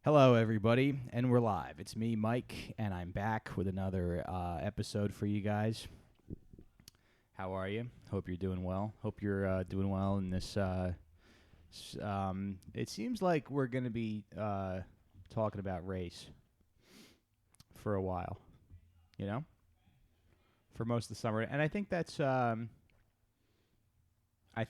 Hello, everybody, and we're live. It's me, Mike, and I'm back with another episode for you guys. How are you? Hope you're doing well. Hope you're doing well in this. It seems like we're going to be talking about race for a while, you know, for most of the summer, and I think that's good. I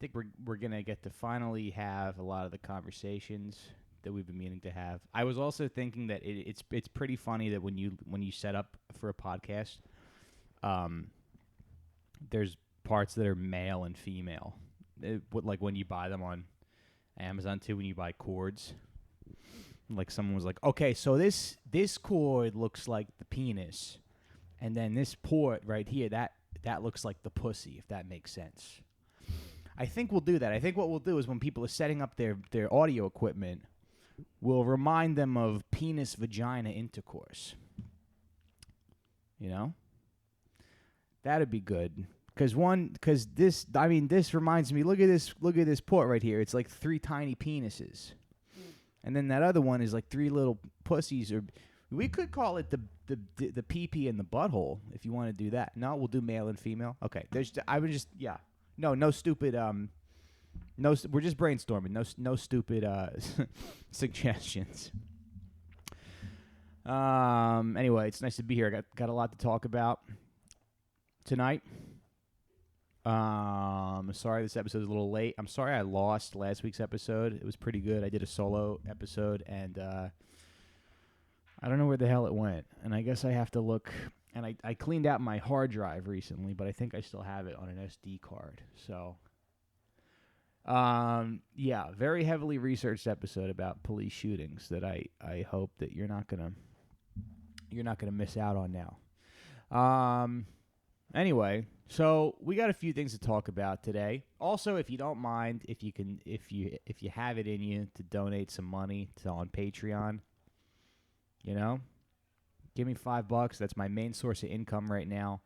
think we're gonna get to finally have a lot of the conversations that we've been meaning to have. I was also thinking that it's pretty funny that when you set up for a podcast, there's parts that are male and female. Like when you buy them on Amazon too, when you buy cords, like someone was like, okay, so this cord looks like the penis, and then this port right here that looks like the pussy, if that makes sense. I think we'll do that. I think what we'll do is when people are setting up their audio equipment, we'll remind them of penis-vagina intercourse. You know? That'd be good. Because this reminds me, look at this port right here. It's like 3 tiny penises. And then that other one is like 3 little pussies. Or we could call it the pee-pee and the butthole if you want to do that. No, we'll do male and female. Okay. No stupid. We're just brainstorming. No stupid suggestions. Anyway, it's nice to be here. I got a lot to talk about tonight. Sorry this episode is a little late. I'm sorry I lost last week's episode. It was pretty good. I did a solo episode, and I don't know where the hell it went. And I guess I have to look. And I cleaned out my hard drive recently, but I think I still have it on an SD card. So, yeah, very heavily researched episode about police shootings that I hope that you're not gonna miss out on now. Anyway, so we got a few things to talk about today. Also, if you don't mind, if you have it in you to donate some money on Patreon, you know. Give me $5. That's my main source of income right now.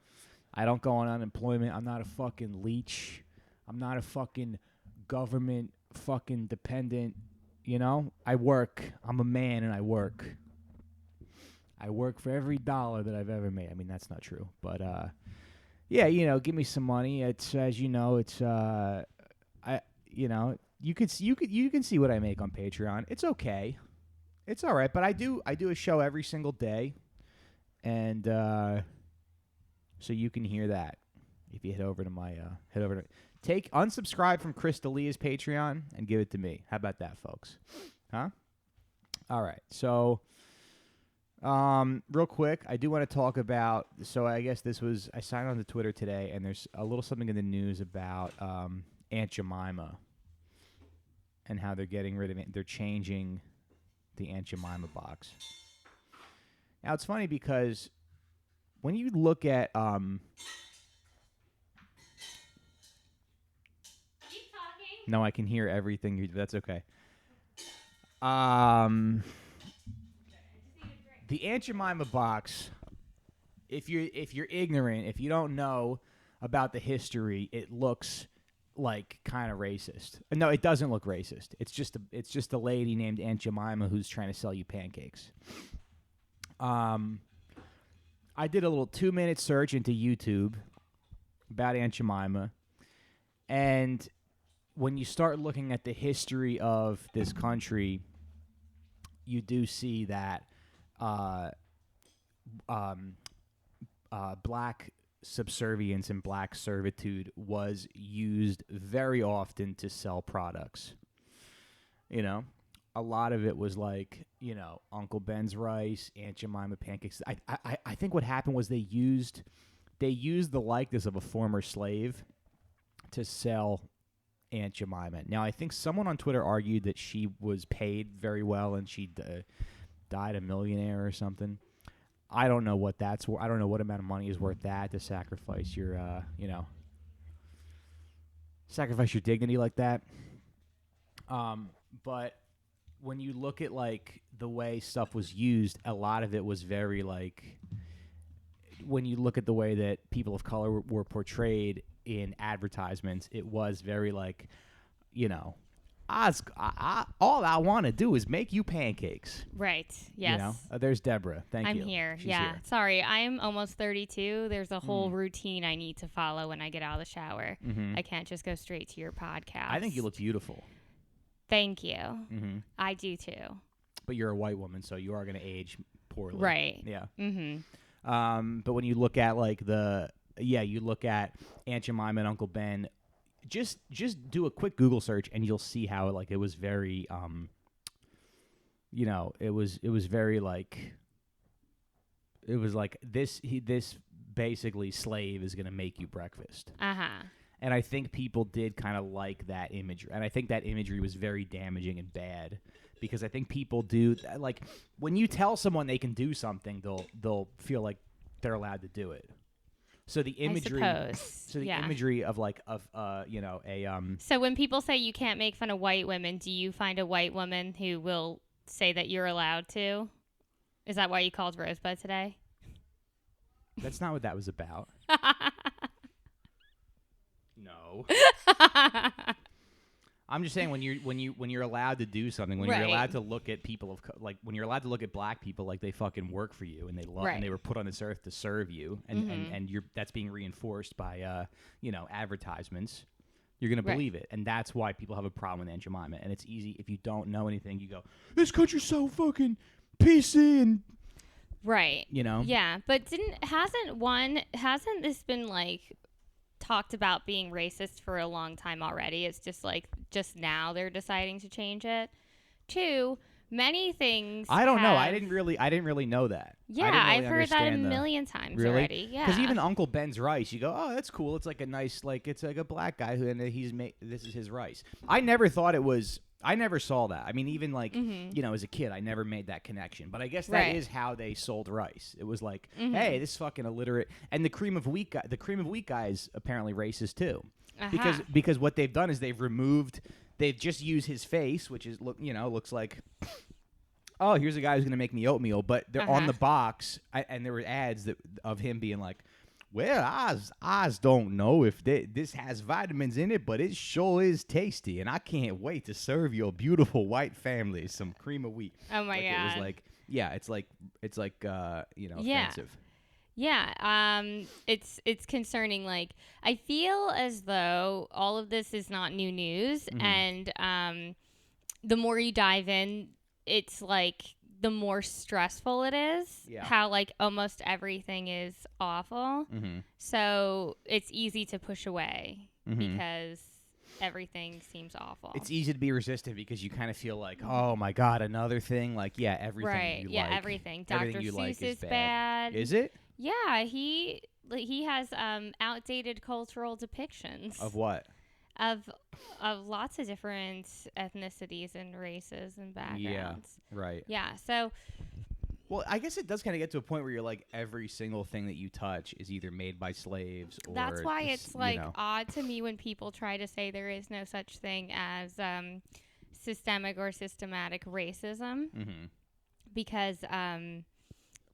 I don't go on unemployment. I'm not a fucking leech. I'm not a fucking government fucking dependent. You know? I work. I'm a man and I work. I work for every dollar that I've ever made. I mean, that's not true. But, yeah, give me some money. It's, as you know, it's, you can see what I make on Patreon. It's okay. It's all right. But I do a show every single day. And so you can hear that if you head over to unsubscribe from Chris D'Elia's Patreon and give it to me. How about that, folks? Huh? All right. So, real quick, I do want to talk about. So I guess I signed on to Twitter today, and there's a little something in the news about Aunt Jemima and how they're getting rid of it. They're changing the Aunt Jemima box. Now, it's funny because when you look at Keep talking. No, I can hear everything. That's okay. The Aunt Jemima box, if you're ignorant, if you don't know about the history, it looks like kind of racist. No, it doesn't look racist. It's just a lady named Aunt Jemima who's trying to sell you pancakes. I did a little 2-minute search into YouTube about Aunt Jemima, and when you start looking at the history of this country, you do see that black subservience and black servitude was used very often to sell products. You know? A lot of it was like, Uncle Ben's rice, Aunt Jemima pancakes. I think what happened was they used the likeness of a former slave to sell Aunt Jemima. Now, I think someone on Twitter argued that she was paid very well and she died a millionaire or something. I don't know what that's worth. I don't know what amount of money is worth that to sacrifice your, sacrifice your dignity like that. But when you look at like the way stuff was used, a lot of it was very like, when you look at the way that people of color were portrayed in advertisements, it was very like, all I want to do is make you pancakes. Right. Yes. You know? There's Deborah. Thank you. I'm here. She's yeah. here. Sorry. I'm almost 32. There's a whole routine I need to follow when I get out of the shower. Mm-hmm. I can't just go straight to your podcast. I think you look beautiful. Thank you. Mm-hmm. I do too. But you're a white woman, so you are going to age poorly. Right. Yeah. Mm-hmm. But when you look at like you look at Aunt Jemima and Uncle Ben. Just do a quick Google search and you'll see how like it was very it was very like it was like this basically slave is gonna make you breakfast. And I think people did kind of like that imagery, and I think that imagery was very damaging and bad because I think people do like when you tell someone they can do something, they'll feel like they're allowed to do it. So the imagery, imagery of like So when people say you can't make fun of white women, do you find a white woman who will say that you're allowed to? Is that why you called Rosebud today? That's not what that was about. No. I'm just saying when you're allowed to do something, when you're allowed to look at people of when you're allowed to look at black people like they fucking work for you and they love and they were put on this earth to serve you and you're that's being reinforced by advertisements, you're gonna believe it, and that's why people have a problem with Aunt Jemima. And it's easy if you don't know anything, you go, this country's so fucking PC and yeah, but hasn't this been like talked about being racist for a long time already? It's just like just now they're deciding to change it. Two, many things I don't know. I didn't really know that. Yeah, I've heard that a million times already. Yeah, because even Uncle Ben's rice, you go, oh, that's cool. It's like a nice, like it's like a black guy who and this is his rice. I never thought it was. I never saw that. I mean, even like as a kid, I never made that connection. But I guess that is how they sold rice. It was like, hey, this fucking illiterate, and the cream of wheat guy is apparently racist too, because what they've done is they've just used his face, which is looks like, oh, here's a guy who's gonna make me oatmeal. But they're on the box, and there were ads of him being like, well, I don't know if this has vitamins in it, but it sure is tasty, and I can't wait to serve your beautiful white family some cream of wheat. Oh my god! It was like, it's like offensive. Yeah, it's concerning. Like, I feel as though all of this is not new news, and the more you dive in, it's like the more stressful it is. Yeah. How like almost everything is awful. So it's easy to push away because everything seems awful. It's easy to be resistant because you kind of feel like, oh my god, another thing. Like, yeah, everything. You like, everything. Dr. Seuss is bad. Is it? Yeah, he has outdated cultural depictions of what? Of lots of different ethnicities and races and backgrounds. Yeah, right. Yeah, so... Well, I guess it does kind of get to a point where you're like, every single thing that you touch is either made by slaves or... That's why it's, like, odd to me when people try to say there is no such thing as systemic or systematic racism. Because...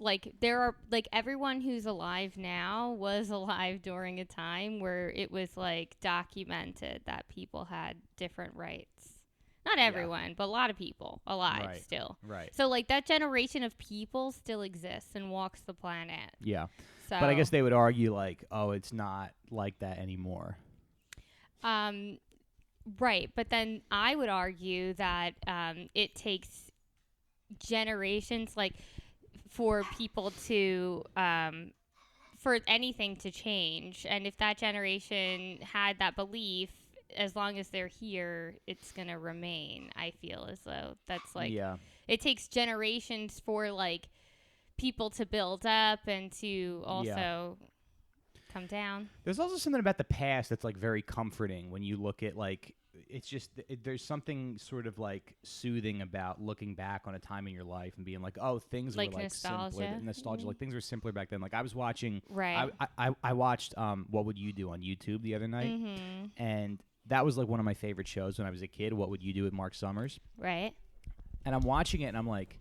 like there are like everyone who's alive now was alive during a time where it was like documented that people had different rights. Not everyone, but a lot of people alive still. Right. So like that generation of people still exists and walks the planet. Yeah. So, but I guess they would argue like, oh, it's not like that anymore. Right. But then I would argue that it takes generations like for people to for anything to change, and if that generation had that belief, as long as they're here, it's gonna remain. I feel as though that's like it takes generations for like people to build up and to also come down. There's also something about the past that's like very comforting when you look at like it's just there's something sort of like soothing about looking back on a time in your life and being like, oh, things like were like simpler, nostalgia, like things were simpler back then. Like I was watching, I watched What Would You Do on YouTube the other night, and that was like one of my favorite shows when I was a kid. What Would You Do with Mark Summers? Right. And I'm watching it and I'm like,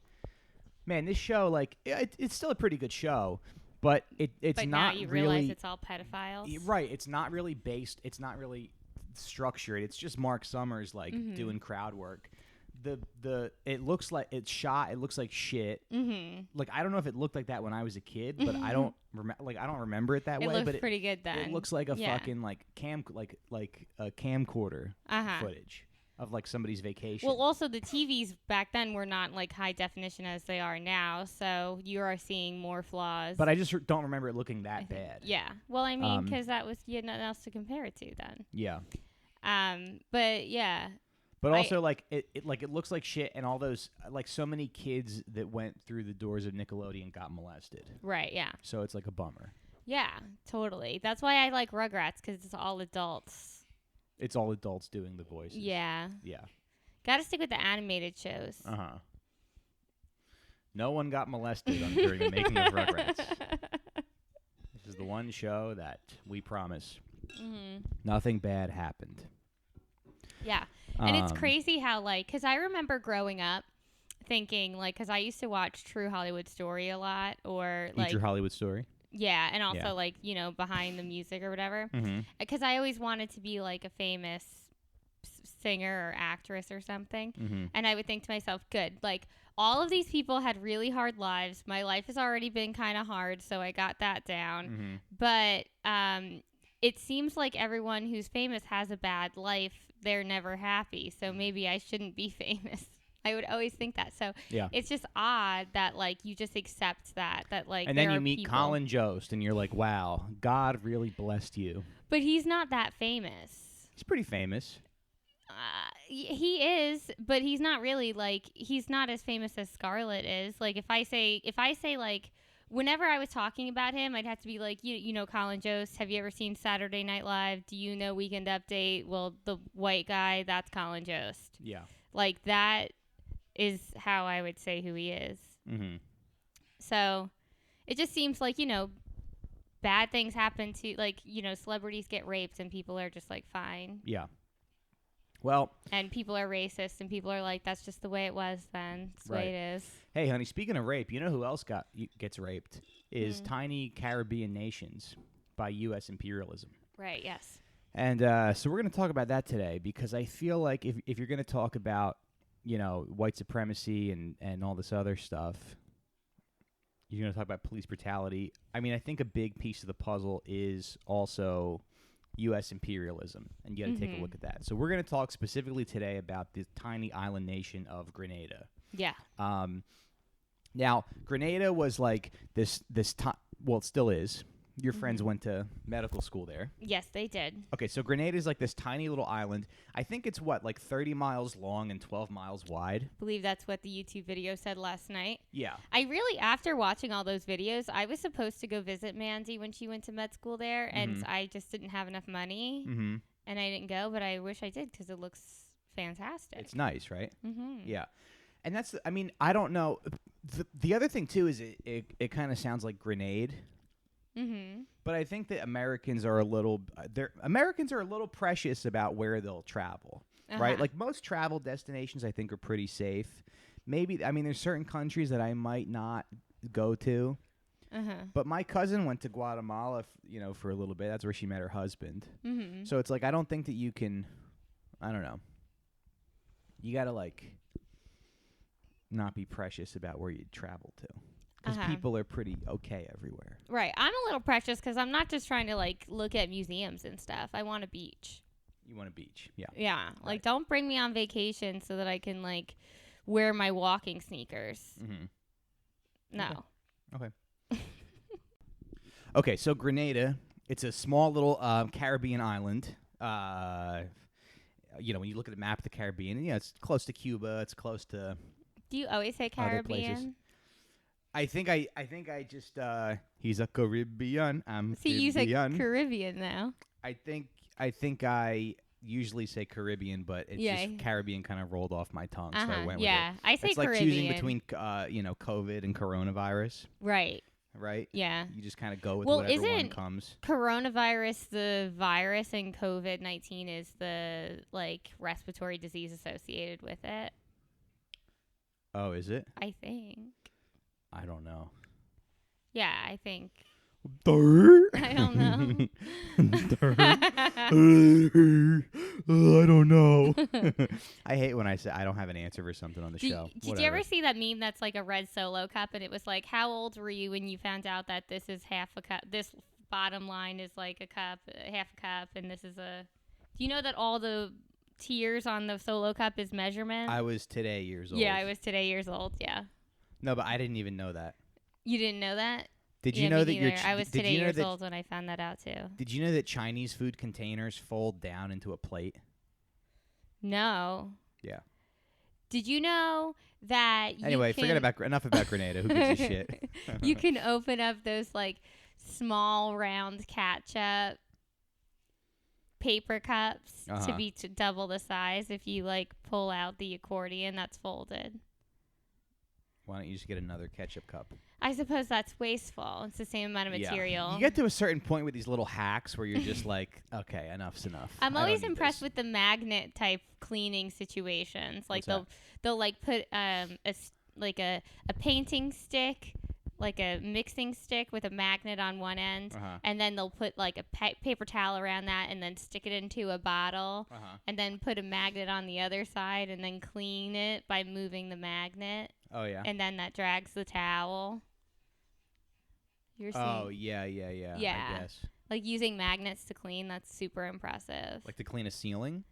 man, this show like it's still a pretty good show. But it's but not now you really, realize it's all pedophiles. Right. It's not really based. It's not really structured. It's just Mark Summers like doing crowd work. It looks like it's shot. It looks like shit. Like I don't know if it looked like that when I was a kid, but I don't remember it that way. It But looks pretty good then. It looks like a fucking like a camcorder footage of like somebody's vacation. Well, also the TVs back then were not like high definition as they are now, so you are seeing more flaws. But I just don't remember it looking that bad. Yeah. Well, I mean, because that was you had nothing else to compare it to then. Yeah. But yeah. But also, like it looks like shit, and all those like so many kids that went through the doors of Nickelodeon got molested. Right. Yeah. So it's like a bummer. Yeah. Totally. That's why I like Rugrats because it's all adults. It's all adults doing the voices. Yeah. Yeah. Got to stick with the animated shows. No one got molested during the making of Rugrats. This is the one show that we promise nothing bad happened. Yeah. And it's crazy how, like, because I remember growing up thinking, like, because I used to watch True Hollywood Story a lot, or, like... True Hollywood Story? Yeah, and also, like, you know, behind the music or whatever. Because I always wanted to be, like, a famous singer or actress or something. And I would think to myself, good, like, all of these people had really hard lives. My life has already been kind of hard, so I got that down. But it seems like everyone who's famous has a bad life. They're never happy, so maybe I shouldn't be famous. I would always think that. So it's just odd that like you just accept that like. And then you meet Colin Jost, and you're like, wow, God really blessed you. But he's not that famous. He's pretty famous. He is, but he's not really like he's not as famous as Scarlett is. Like if I say like. Whenever I was talking about him, I'd have to be like, you know, Colin Jost. Have you ever seen Saturday Night Live? Do you know Weekend Update? Well, the white guy, that's Colin Jost. Yeah. Like, that is how I would say who he is. So, it just seems like, you know, bad things happen to, like, you know, celebrities get raped and people are just like, fine. Yeah. Well. And people are racist and people are like, that's just the way it was then. That's the way it is. Hey, honey, speaking of rape, you know who else gets raped? Is tiny Caribbean nations by U.S. imperialism. Right, yes. And so we're going to talk about that today because I feel like if you're going to talk about, you know, white supremacy and all this other stuff, you're going to talk about police brutality. I mean, I think a big piece of the puzzle is also U.S. imperialism, and you got to take a look at that. So we're going to talk specifically today about the tiny island nation of Grenada. Yeah. Now, Grenada was like this time. Well, it still is. Your friends went to medical school there. Yes, they did. Okay, so Grenada is like this tiny little island. I think it's like 30 miles long and 12 miles wide. I believe that's what the YouTube video said last night. Yeah. I really, after watching all those videos, I was supposed to go visit Mandy when she went to med school there, and I just didn't have enough money, and I didn't go, but I wish I did because it looks fantastic. It's nice, right? Yeah. And that's, I mean, I don't know. The other thing, too, is it kind of sounds like Grenade. But I think that Americans are a little precious about where they'll travel, right? Like most travel destinations, I think are pretty safe. Maybe, I mean, there's certain countries that I might not go to. But my cousin went to Guatemala, for a little bit. That's where she met her husband. So it's like I don't think that you can. I don't know. You gotta like not be precious about where you travel to. Because people are pretty okay everywhere. Right. I'm a little precious because I'm not just trying to, like, look at museums and stuff. I want a beach. You want a beach, yeah. Yeah. Right. Like, don't bring me on vacation so that I can, like, wear my walking sneakers. No. Okay. Okay, so Grenada, it's a small little Caribbean island. When you look at the map of the Caribbean, it's close to Cuba. It's close to... Do you always say Caribbean? I think I just he's a Caribbean. I'm See, you say Caribbean now. I think I usually say Caribbean, but it's just Caribbean kind of rolled off my tongue, so I went with it. I say it's Caribbean. It's like choosing between COVID and coronavirus. Right. Right? Yeah. You just kind of go with whatever one comes. Coronavirus the virus and COVID-19 is the like respiratory disease associated with it? Oh, is it? I think. I don't know. Yeah, I think. I don't know. I don't know. I hate when I say I don't have an answer for something on the show. Did you ever see that meme that's like a red Solo cup, and it was like, how old were you when you found out that this is half a cup? This bottom line is like a cup, half a cup, and this is a. Do you know that all the tiers on the Solo cup is measurement? I was today years old. Yeah, I was today years old. Yeah. No, but I didn't even know that. You didn't know that? Did you know that I was today years old when I found that out too. Did you know that Chinese food containers fold down into a plate? No. Yeah. Did you know that? Anyway, enough about Grenada. Who gives a shit? You can open up those like small round ketchup paper cups to be double the size if you like pull out the accordion that's folded. Why don't you just get another ketchup cup? I suppose that's wasteful. It's the same amount of material. You get to a certain point with these little hacks where you're just like, okay, enough's enough. I'm always impressed with the magnet type cleaning situations. Like they'll like put a painting stick, like a mixing stick with a magnet on one end, and then they'll put like a paper towel around that and then stick it into a bottle, and then put a magnet on the other side and then clean it by moving the magnet. Oh, yeah. And then that drags the towel. You're seeing? Oh, yeah. I guess. Like using magnets to clean, that's super impressive. Like to clean a ceiling?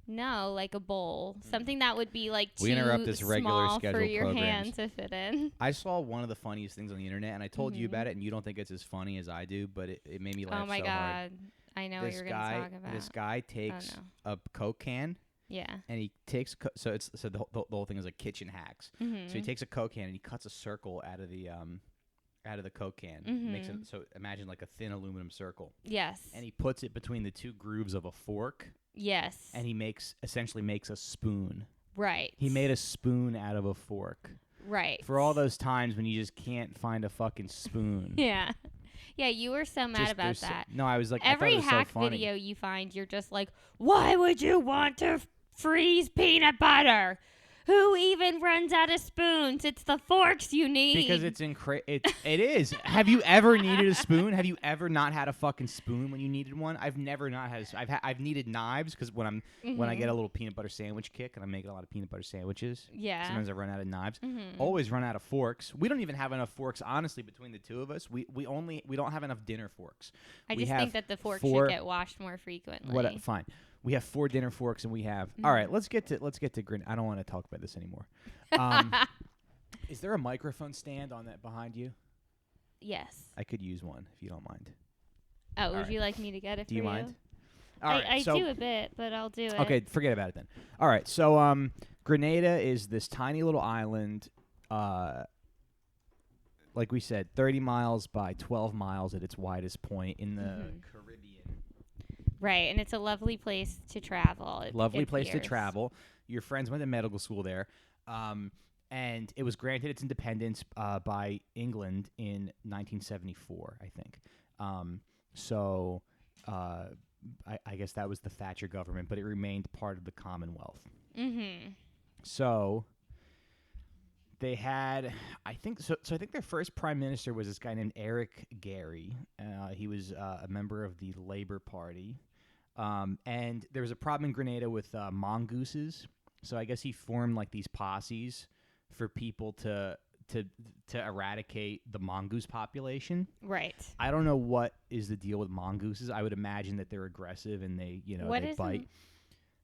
No, like a bowl. Something that would be like we interrupt this regular small scheduled for your programs. hand to fit in. I saw one of the funniest things on the internet, and I told you about it, and you don't think it's as funny as I do, but it made me laugh so hard. Oh, my God. I know what you're going to talk about. This guy takes a Coke can. Yeah. And he takes the whole thing is like kitchen hacks. So he takes a Coke can and he cuts a circle out of the Coke can. Makes it so imagine like a thin aluminum circle. Yes. And he puts it between the two grooves of a fork. Yes. And he essentially makes a spoon. Right. He made a spoon out of a fork. Right. For all those times when you just can't find a fucking spoon. Yeah. Yeah, you were so mad about that. No, I was like, every I thought it was hack so funny. video you find, you're just like, why would you want to freeze peanut butter? Who even runs out of spoons? It's the forks you need. Because it is. Have you ever needed a spoon? Have you ever not had a fucking spoon when you needed one? I've never not had. I've needed knives because when I get a little peanut butter sandwich kick and I'm making a lot of peanut butter sandwiches. Yeah. Sometimes I run out of knives. Always run out of forks. We don't even have enough forks, honestly, between the two of us. We don't have enough dinner forks. I just think that the forks should get washed more frequently. Fine. We have 4 dinner forks, and we have. All right, let's get to Grenada. I don't want to talk about this anymore. Is there a microphone stand on that behind you? Yes. I could use one if you don't mind. Oh, would you like me to get it? Do you mind? All right, I do a bit, but I'll do it. Okay, forget about it then. All right, so Grenada is this tiny little island. Like we said, 30 miles by 12 miles at its widest point in the Caribbean. Right, and it's a lovely place to travel. Lovely place to travel. Your friends went to medical school there. And it was granted its independence by England in 1974, I think. I guess that was the Thatcher government, but it remained part of the Commonwealth. So they had, I think their first prime minister was this guy named Eric Gary. He was a member of the Labour Party. And there was a problem in Grenada with mongooses. So I guess he formed like these posses for people to eradicate the mongoose population. Right. I don't know what is the deal with mongooses. I would imagine that they're aggressive and they bite.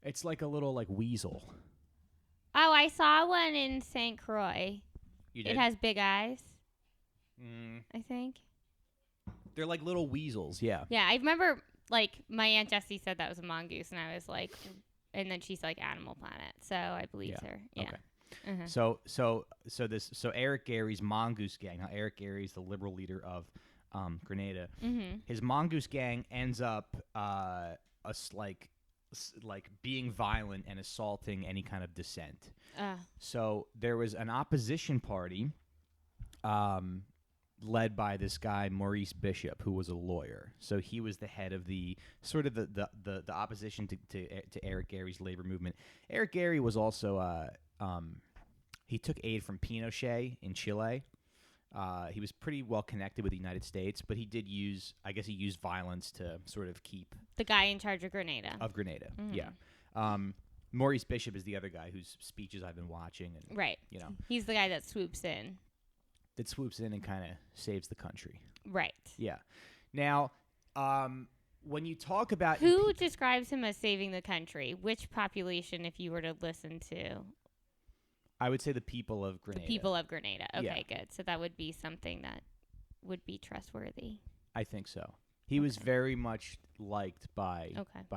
It's like a little like weasel. Oh, I saw one in St. Croix. You did? It has big eyes. I think. They're like little weasels, yeah. Yeah, I remember like my Aunt Jessie said that was a mongoose, and I was like, and then she's like Animal Planet, so I believed her. Yeah. Okay. So Eric Gary's mongoose gang. Now Eric Gary is the liberal leader of Grenada. His mongoose gang ends up being violent and assaulting any kind of dissent. So there was an opposition party led by this guy Maurice Bishop, who was a lawyer. So he was the head of the sort of the opposition to Eric Gary's labor movement. Eric Gary was also he took aid from Pinochet in Chile, He was pretty well connected with the United States, but he used violence to sort of keep the guy in charge of Grenada. Mm-hmm. Yeah. Maurice Bishop is the other guy whose speeches I've been watching, and right. He's the guy that swoops in and kind of saves the country. Right. Yeah. Now, when you talk about who describes him as saving the country, which population, if you were to listen to? I would say the people of Grenada. The people of Grenada. Okay, good. So that would be something that would be trustworthy. I think so. He was very much liked by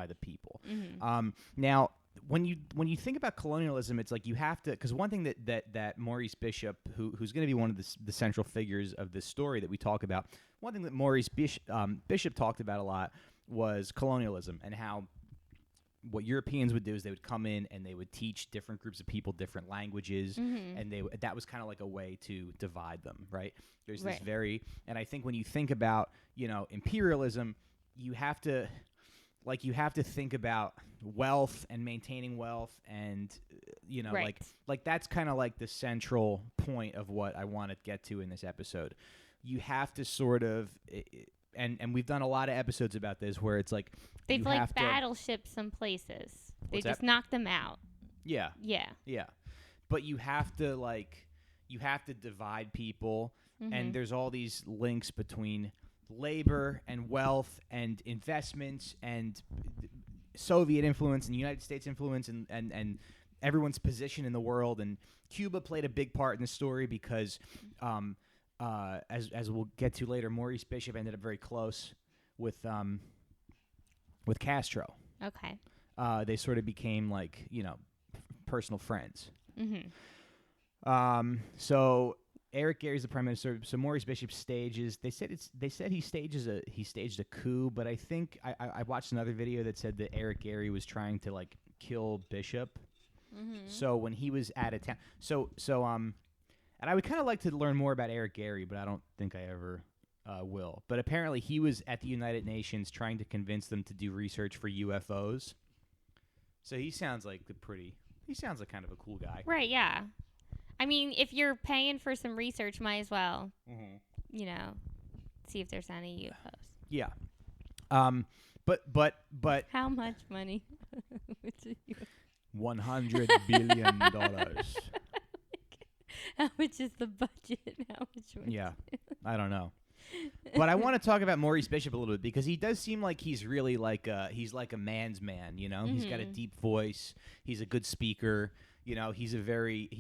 the people. Mm-hmm. Now, when you think about colonialism, it's like you have to, because one thing that Maurice Bishop, who's going to be one of the central figures of this story that we talk about, one thing that Maurice Bishop talked about a lot was colonialism, and how what Europeans would do is they would come in and they would teach different groups of people different languages, mm-hmm. and that was kind of like a way to divide them, right? There's right. this and I think when you think about, imperialism, you have to think about wealth and maintaining wealth, and right. like that's kind of like the central point of what I want to get to in this episode. You have to sort of and we've done a lot of episodes about this where it's like they've battleshipped some places. They What's just that? knocked them out. Yeah. Yeah. Yeah. But you have to divide people, mm-hmm. and there's all these links between labor and wealth and investments and Soviet influence and United States influence and everyone's position in the world. And Cuba played a big part in the story because as we'll get to later, Maurice Bishop ended up very close with Castro. Okay. They sort of became personal friends. Mm-hmm. So Eric Gary's the prime minister. So Maurice Bishop stages. They said he staged a coup, but I think I watched another video that said that Eric Gary was trying to kill Bishop. Mm-hmm. So when he was out of town, and I would kind of like to learn more about Eric Gary, but I don't think I ever will. But apparently he was at the United Nations trying to convince them to do research for UFOs. So he sounds like kind of a cool guy. Right, yeah. I mean, if you're paying for some research, might as well, see if there's any UFOs. Yeah. But how much money? $100 billion. How much is the budget? How much money? Yeah, I don't know. But I want to talk about Maurice Bishop a little bit because he does seem like he's really he's like a man's man, Mm-hmm. He's got a deep voice. He's a good speaker. He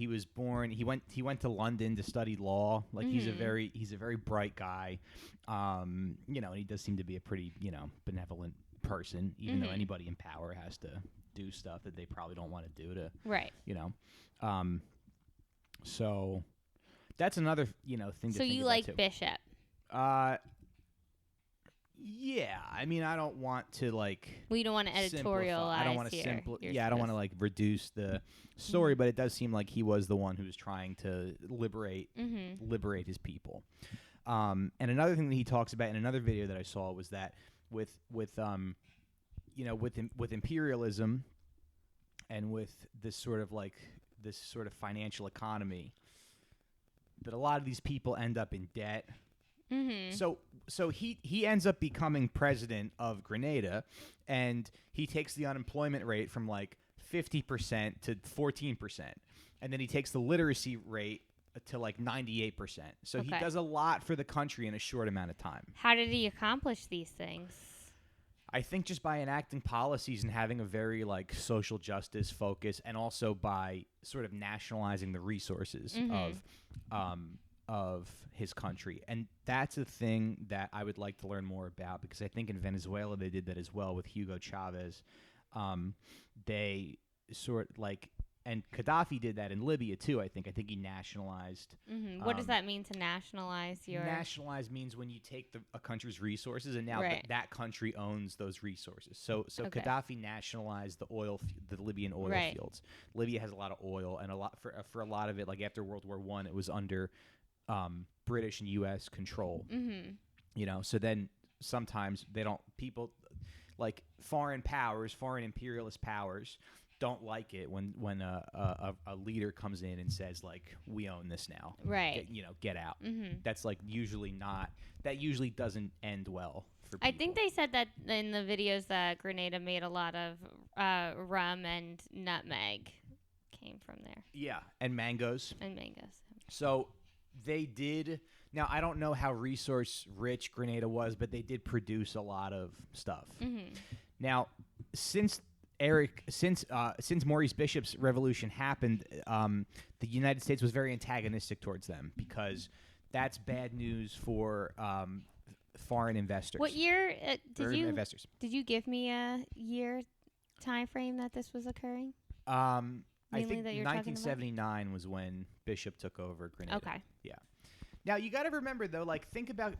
was born. He went to London to study law. Mm-hmm. He's a very bright guy. And he does seem to be a pretty, benevolent person, even mm-hmm. though anybody in power has to do stuff that they probably don't want to do to, right. So that's another, thing to think about. So you like too. Bishop? Yeah. I mean, I don't want to Well, you don't want to editorialize. I don't want to I don't want to reduce the story, mm-hmm. but it does seem like he was the one who was trying to liberate his people. And another thing that he talks about in another video that I saw was that with imperialism and with this sort of financial economy, that a lot of these people end up in debt. Mm-hmm. So he ends up becoming president of Grenada, and he takes the unemployment rate from 50% to 14%, and then he takes the literacy rate to 98%. So he does a lot for the country in a short amount of time. How did he accomplish these things? I think just by enacting policies and having a very social justice focus, and also by sort of nationalizing the resources mm-hmm. of his country. And that's a thing that I would like to learn more about, because I think in Venezuela they did that as well with Hugo Chavez. They and Gaddafi did that in Libya too, I think. I think he nationalized. Mm-hmm. What does that mean to nationalize your... Nationalize means when you take a country's resources, and now that country owns those resources. So Gaddafi nationalized the Libyan oil fields. Libya has a lot of oil, and for a lot of it, after World War I, it was under British and U.S. control. Mm-hmm. So then sometimes foreign imperialist powers don't like it when a leader comes in and says like, we own this now, right? Get out. Mm-hmm. That's like usually not. That usually doesn't end well for people. I think they said that in the videos that Grenada made a lot of rum and nutmeg came from there. Yeah, and mangoes. And mangoes. So they did. Now I don't know how resource rich Grenada was, but they did produce a lot of stuff. Mm-hmm. Now, since Maurice Bishop's revolution happened, the United States was very antagonistic towards them because that's bad news for foreign investors. What year investors? Did you give me a year time frame that this was occurring? I think 1979 was when Bishop took over Grenada. Okay. Yeah. Now you got to remember though, like think about,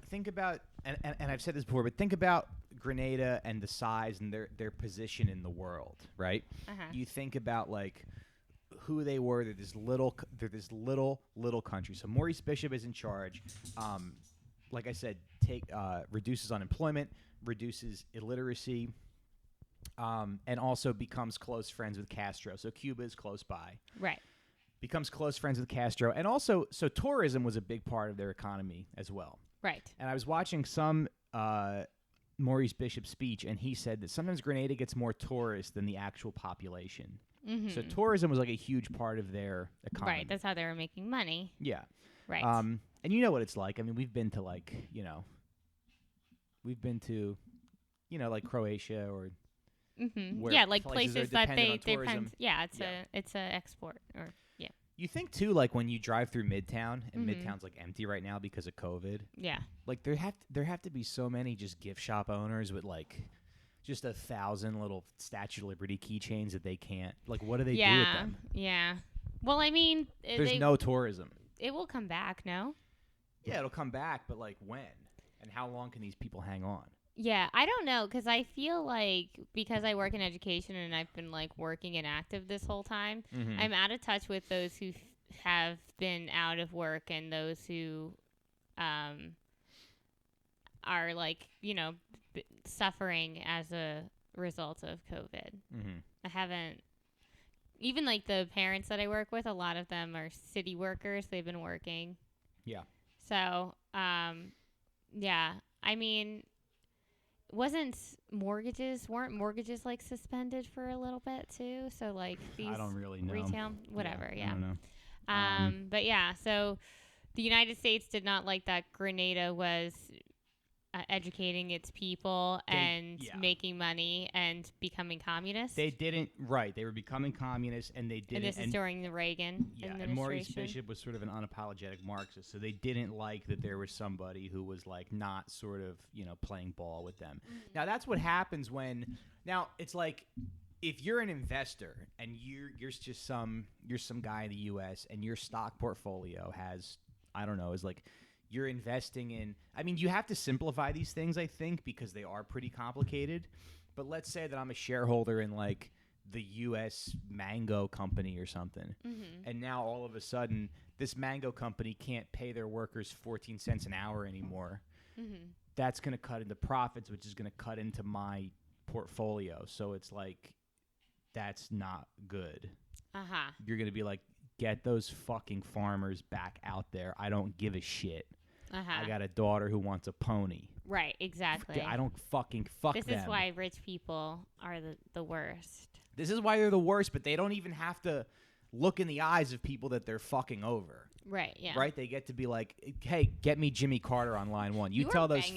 and I've said this before, but think about Grenada and the size and their position in the world, right? Uh-huh. You think about like who they were. They're this little country. So Maurice Bishop is in charge. Like I said, reduces unemployment, reduces illiteracy, and also becomes close friends with Castro. So Cuba is close by. Right. Becomes close friends with Castro. And also, so tourism was a big part of their economy as well. Right. And I was watching some Maurice Bishop speech, and he said that sometimes Grenada gets more tourists than the actual population. Mm-hmm. So tourism was like a huge part of their economy. Right. That's how they were making money. Yeah. Right. And you know what it's like. I mean, we've been to like like Croatia or yeah, like places that they depend. Yeah, it's a export or yeah. You think too, like when you drive through Midtown, and Midtown's like empty right now because of COVID. Yeah. Like there have to be so many just gift shop owners with like just 1,000 little Statue of Liberty keychains that they can't. Like, what do they do with them? Yeah. Well, I mean, there's no tourism. It will come back, no? Yeah, it'll come back, but like when? And how long can these people hang on? Yeah, I don't know, because I feel like because I work in education and I've been like working and active this whole time, I'm out of touch with those who have been out of work and those who are like, suffering as a result of COVID. I haven't, even like the parents that I work with, a lot of them are city workers. They've been working. Yeah. So, yeah, I mean, weren't mortgages like suspended for a little bit too? So like these I don't really know. Retail, whatever. Yeah. I don't know. But yeah, so the United States did not like that Grenada was educating its people and making money and becoming communist. They didn't, right. They were becoming communist and they didn't. And this is during the Reagan administration. And Maurice Bishop was sort of an unapologetic Marxist. So they didn't like that there was somebody who was like not sort of, playing ball with them. Now that's what happens when, now it's like, if you're an investor and you're some guy in the U.S. and your stock portfolio has, I don't know, is like, you're investing in, I mean, you have to simplify these things, I think, because they are pretty complicated. But let's say that I'm a shareholder in like the U.S. mango company or something. And now all of a sudden, this mango company can't pay their workers 14 cents an hour anymore. That's going to cut into profits, which is going to cut into my portfolio. So it's like, that's not good. You're going to be like, get those fucking farmers back out there. I don't give a shit. I got a daughter who wants a pony. Right, exactly. I don't fucking fuck them. This is why rich people are the worst. This is why they're the worst, but they don't even have to look in the eyes of people that they're fucking over. Right, yeah. Right? They get to be like, hey, get me Jimmy Carter on line one. You tell those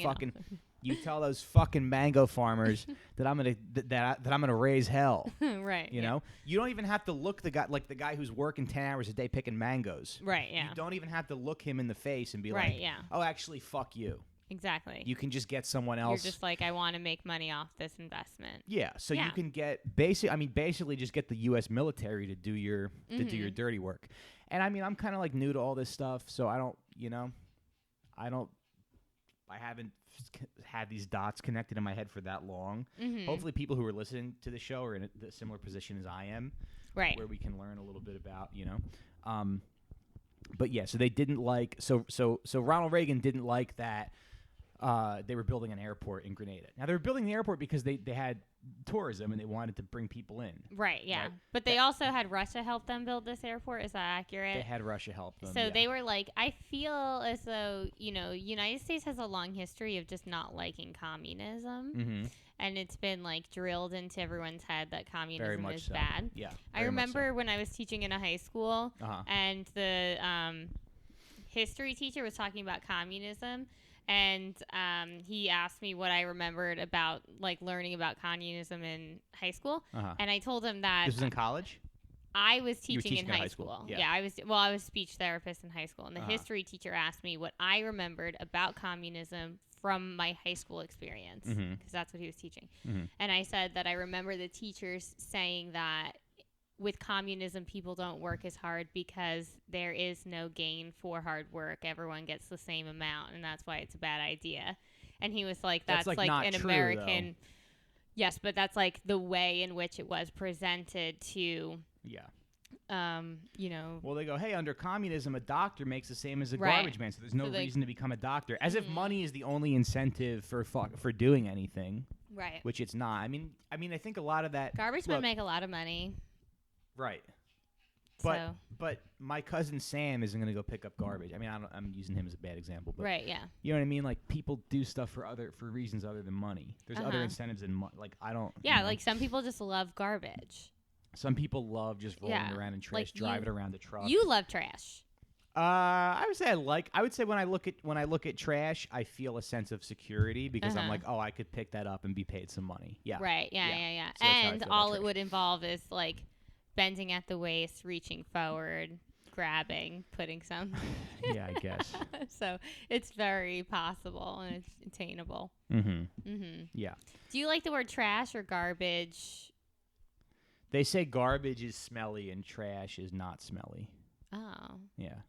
fucking mango farmers that I'm gonna raise hell. Right. You know? You don't even have to look the guy who's working 10 hours a day picking mangoes. Right, yeah. You don't even have to look him in the face and be like, oh, actually, fuck you. Exactly. You can just get someone else. You're just like, I want to make money off this investment. Yeah. So you can get basically just get the U.S. military to do your dirty work. And I mean, I'm kind of like new to all this stuff, so I haven't had these dots connected in my head for that long. Hopefully people who are listening to the show are in a similar position as I am. Right. Where we can learn a little bit about, but yeah, so they didn't like, so Ronald Reagan didn't like that they were building an airport in Grenada. Now, they were building the airport because they had tourism and they wanted to bring people in. Right, yeah. Right? But they also had Russia help them build this airport. Is that accurate? They had Russia help them. So they were like, I feel as though, United States has a long history of just not liking communism. Mm-hmm. And it's been like drilled into everyone's head that communism Very much is so. bad. Yeah. I remember when I was teaching in a high school and the history teacher was talking about communism. And he asked me what I remembered about like learning about communism in high school. And I told him that this was in college? I was teaching in high school. Yeah. I was speech therapist in high school. And the history teacher asked me what I remembered about communism from my high school experience, because that's what he was teaching. And I said that I remember the teachers saying that with communism, people don't work as hard because there is no gain for hard work. Everyone gets the same amount, and that's why it's a bad idea. And he was like, that's like not an true, American. Though. Yes, but that's like the way in which it was presented to. Yeah. Well, they go, hey, under communism, a doctor makes the same as a garbage man, so there's no reason to become a doctor. As if money is the only incentive for doing anything. Right. Which it's not. I mean, I think a lot of that. Garbage men make a lot of money. Right. But my cousin Sam isn't going to go pick up garbage. I mean, I'm using him as a bad example. But right, yeah. You know what I mean? Like, people do stuff for reasons other than money. There's other incentives in money. Like, I don't. Yeah, like some people just love garbage. Some people love just rolling around in trash, driving around a truck. You love trash. I would say I would say when I look at trash, I feel a sense of security because I'm like, oh, I could pick that up and be paid some money. Yeah. Right. Yeah. So and all it would involve is like bending at the waist, reaching forward, grabbing, putting some. Yeah, I guess. So it's very possible and it's attainable. Yeah. Do you like the word trash or garbage? They say garbage is smelly and trash is not smelly. Oh. Yeah.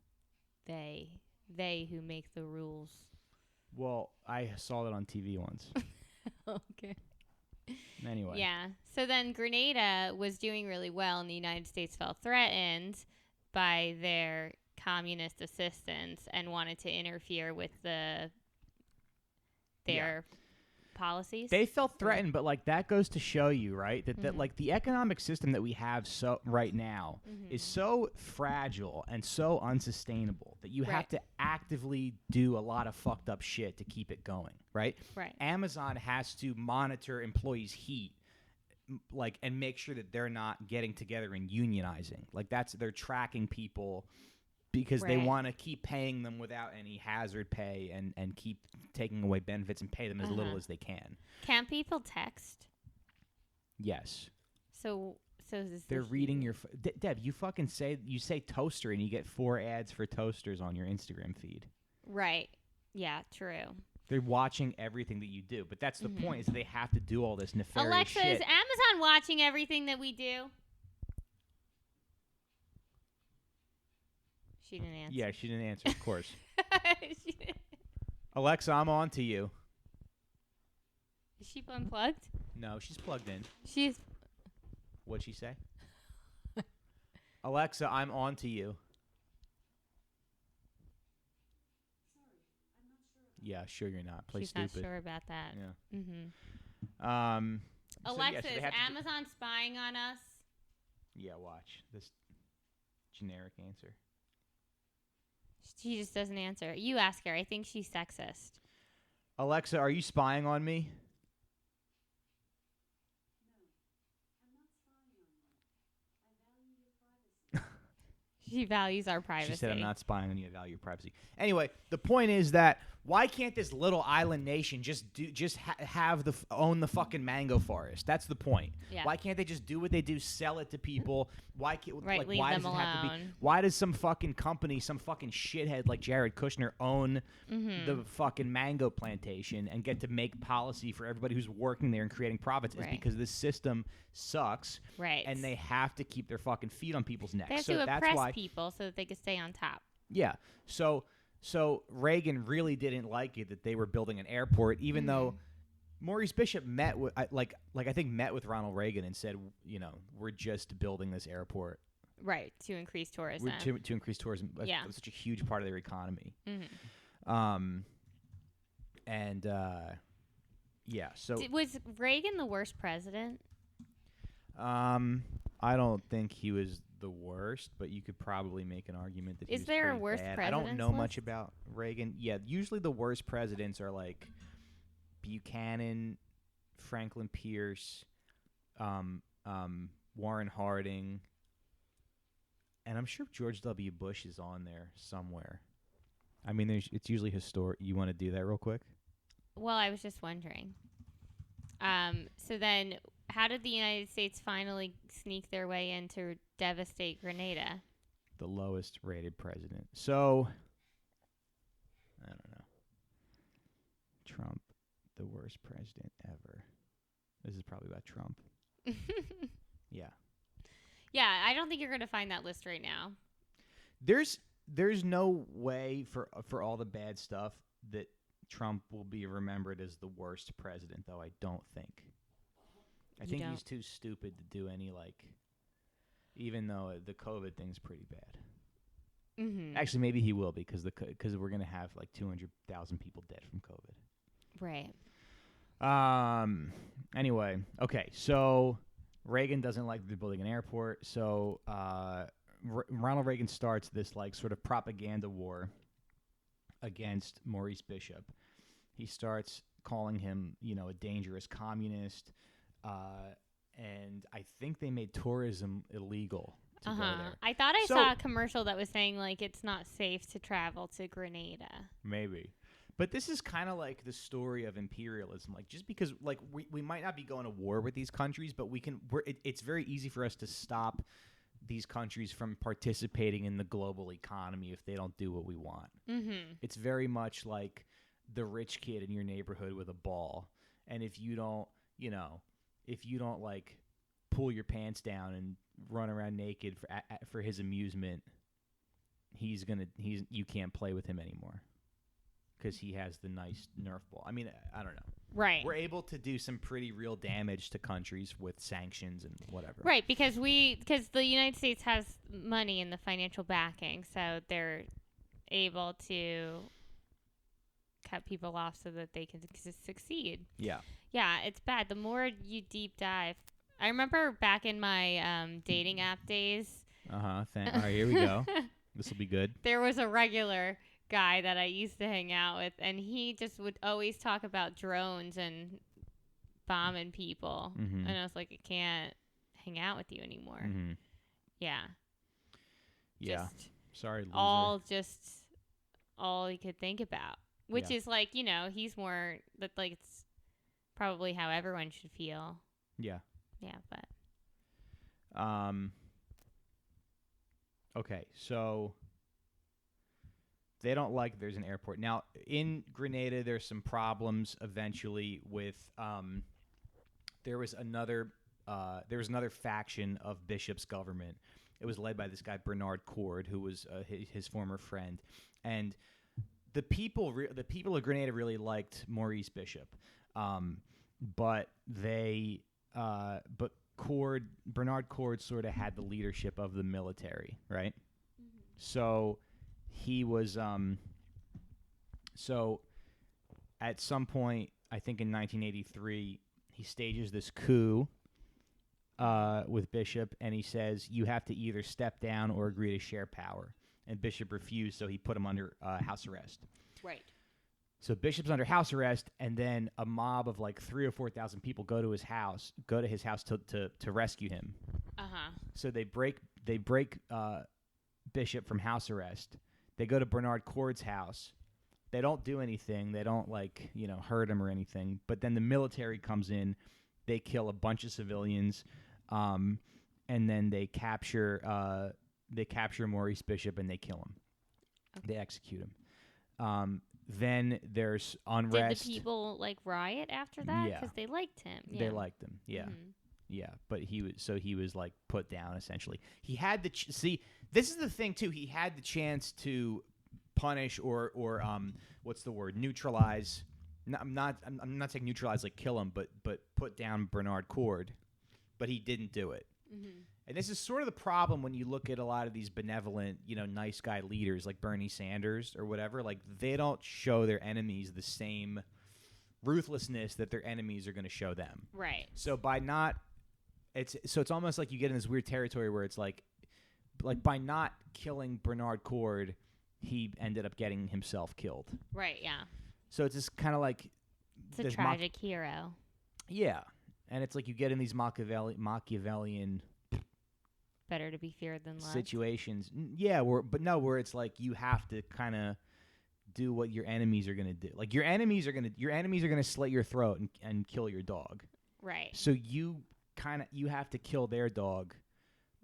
They who make the rules. Well, I saw that on TV once. Okay. Anyway. Yeah. So then Grenada was doing really well and the United States felt threatened by their communist assistants and wanted to interfere with their policies. They felt threatened, but like that goes to show you, right, that like the economic system that we have right now is so fragile and so unsustainable that you have to actively do a lot of fucked up shit to keep it going, right? Right. Amazon has to monitor employees' heat, like, and make sure that they're not getting together and unionizing. Like they're tracking people because they want to keep paying them without any hazard pay and keep taking away benefits and pay them as little as they can. Can people text? Yes. So they're reading your Deb, you say toaster and you get 4 ads for toasters on your Instagram feed. Right. Yeah, true. They're watching everything that you do, but that's the point, is that they have to do all this nefarious Alexa, shit. is Amazon watching everything that we do? She didn't answer. Yeah, she didn't answer, of course. Alexa, I'm on to you. Is she unplugged? No, she's plugged in. She's... What'd she say? Alexa, I'm on to you. Yeah, sure you're not. Play She's stupid. not sure about that. Yeah. Mm-hmm. So Alexa, so is Amazon spying on us? Yeah, watch this generic answer. She just doesn't answer. You ask her. I think she's sexist. Alexa, are you spying on me? She values our privacy. She said, I'm not spying on you. I value your privacy. Anyway, the point is that why can't this little island nation own the fucking mango forest? That's the point. Yeah. Why can't they just do what they do, sell it to people? Why can't leave why them does it have to be? alone. Why does some fucking company, some fucking shithead like Jared Kushner own the fucking mango plantation and get to make policy for everybody who's working there and creating profits? It's because this system sucks. Right. And they have to keep their fucking feet on people's necks. They have so to that's oppress why people so that they can stay on top. Yeah. So Reagan really didn't like it that they were building an airport, even though Maurice Bishop met with I think met with Ronald Reagan and said, we're just building this airport. Right, to increase tourism. To increase tourism. Yeah. It's such a huge part of their economy. And yeah, so was Reagan the worst president? I don't think he was the worst, but you could probably make an argument that he was Is there a pretty worst bad. president? I don't know much about Reagan. Yeah, usually the worst presidents are like Buchanan, Franklin Pierce, Warren Harding, and I'm sure George W. Bush is on there somewhere. I mean, it's usually historic. You want to do that real quick? Well, I was just wondering. So then, how did the United States finally sneak their way in to devastate Grenada? The lowest rated president. So, I don't know. Trump, the worst president ever. This is probably about Trump. Yeah. Yeah, I don't think you're going to find that list right now. There's no way for all the bad stuff that Trump will be remembered as the worst president, though. I don't think. I think he's too stupid to do any, even though the COVID thing's pretty bad. Mm-hmm. Actually, maybe he will because we're gonna have 200,000 people dead from COVID. Right. Anyway, okay. So Reagan doesn't like they're building an airport. So Ronald Reagan starts this sort of propaganda war against Maurice Bishop. He starts calling him, a dangerous communist. And I think they made tourism illegal to go there. I thought I saw a commercial that was saying it's not safe to travel to Grenada. Maybe. But this is kind of like the story of imperialism. Just because we might not be going to war with these countries, but it's very easy for us to stop these countries from participating in the global economy if they don't do what we want. Mm-hmm. It's very much like the rich kid in your neighborhood with a ball. And if you don't, pull your pants down and run around naked for his amusement, you can't play with him anymore because he has the nice Nerf ball. I mean, I don't know. Right. We're able to do some pretty real damage to countries with sanctions and whatever. Right, because the United States has money in the financial backing, so they're able to cut people off so that they can succeed. Yeah. Yeah, it's bad. The more you deep dive. I remember back in my dating app days. All right, here we go. This will be good. There was a regular guy that I used to hang out with, and he just would always talk about drones and bombing people. Mm-hmm. And I was like, I can't hang out with you anymore. Mm-hmm. Yeah. Yeah. Sorry, loser. All he could think about. Which is he's more that it's probably how everyone should feel. Yeah. Yeah, but okay, so they don't like there's an airport. Now, in Grenada there's some problems eventually with there was another faction of Bishop's government. It was led by this guy Bernard Cord, who was his former friend. And the people of Grenada really liked Maurice Bishop. But Bernard Cord sort of had the leadership of the military, right? Mm-hmm. So he was so at some point, I think in 1983, he stages this coup with Bishop, and he says you have to either step down or agree to share power. And Bishop refused, so he put him under house arrest. Right. So Bishop's under house arrest, and then a mob of 3,000 or 4,000 people go to his house to rescue him. So they break Bishop from house arrest. They go to Bernard Cord's house. They don't do anything. They don't hurt him or anything. But then the military comes in. They kill a bunch of civilians, and then they capture Maurice Bishop and they kill him. Okay. They execute him. Then there's unrest. Did the people riot after that? Yeah, because they liked him. Yeah. They liked him. Yeah, yeah. But he was put down essentially. He had the see. This is the thing too. He had the chance to punish or what's the word? Neutralize. I'm not saying neutralize kill him, but put down Bernard Cord. But he didn't do it. Mm-hmm. And this is sort of the problem when you look at a lot of these benevolent, nice guy leaders like Bernie Sanders or whatever. They don't show their enemies the same ruthlessness that their enemies are going to show them. Right. So by not, it's almost like you get in this weird territory where it's like by not killing Bernard Cord, he ended up getting himself killed. Right. Yeah. So it's just kind of like it's a tragic hero. Yeah, and it's like you get in these Machiavellian better to be feared than loved situations. Yeah, where it's like you have to kind of do what your enemies are going to do. Like your enemies are going to slit your throat and kill your dog. Right. So you have to kill their dog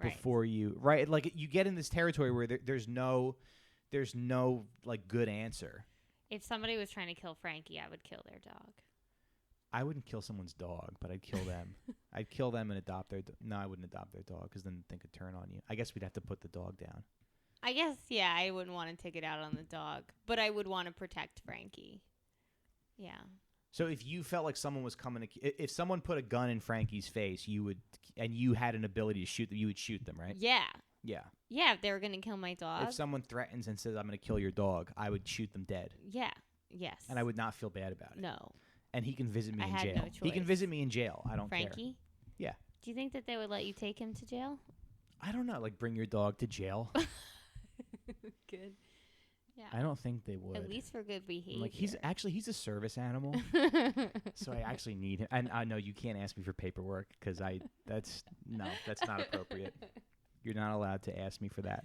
before you, right? Like you get in this territory where there's no like good answer. If somebody was trying to kill Frankie, I would kill their dog. I wouldn't kill someone's dog, but I'd kill them. I'd kill them and adopt their no, I wouldn't adopt their dog because then the thing could turn on you. I guess we'd have to put the dog down. I guess, yeah, I wouldn't want to take it out on the dog, but I would want to protect Frankie. Yeah. So if you felt like someone was coming to, if someone put a gun in Frankie's face, and you had an ability to shoot them, you would shoot them, right? Yeah. Yeah. Yeah, if they were going to kill my dog. If someone threatens and says, I'm going to kill your dog, I would shoot them dead. Yeah. Yes. And I would not feel bad about it. No. And he can visit me in jail. No choice. He can visit me in jail. I don't care. Frankie? Yeah. Do you think that they would let you take him to jail? I don't know. Like, bring your dog to jail. Good. Yeah. I don't think they would. At least for good behavior. Like, he's a service animal. So I actually need him. And I know you can't ask me for paperwork because that's not appropriate. You're not allowed to ask me for that.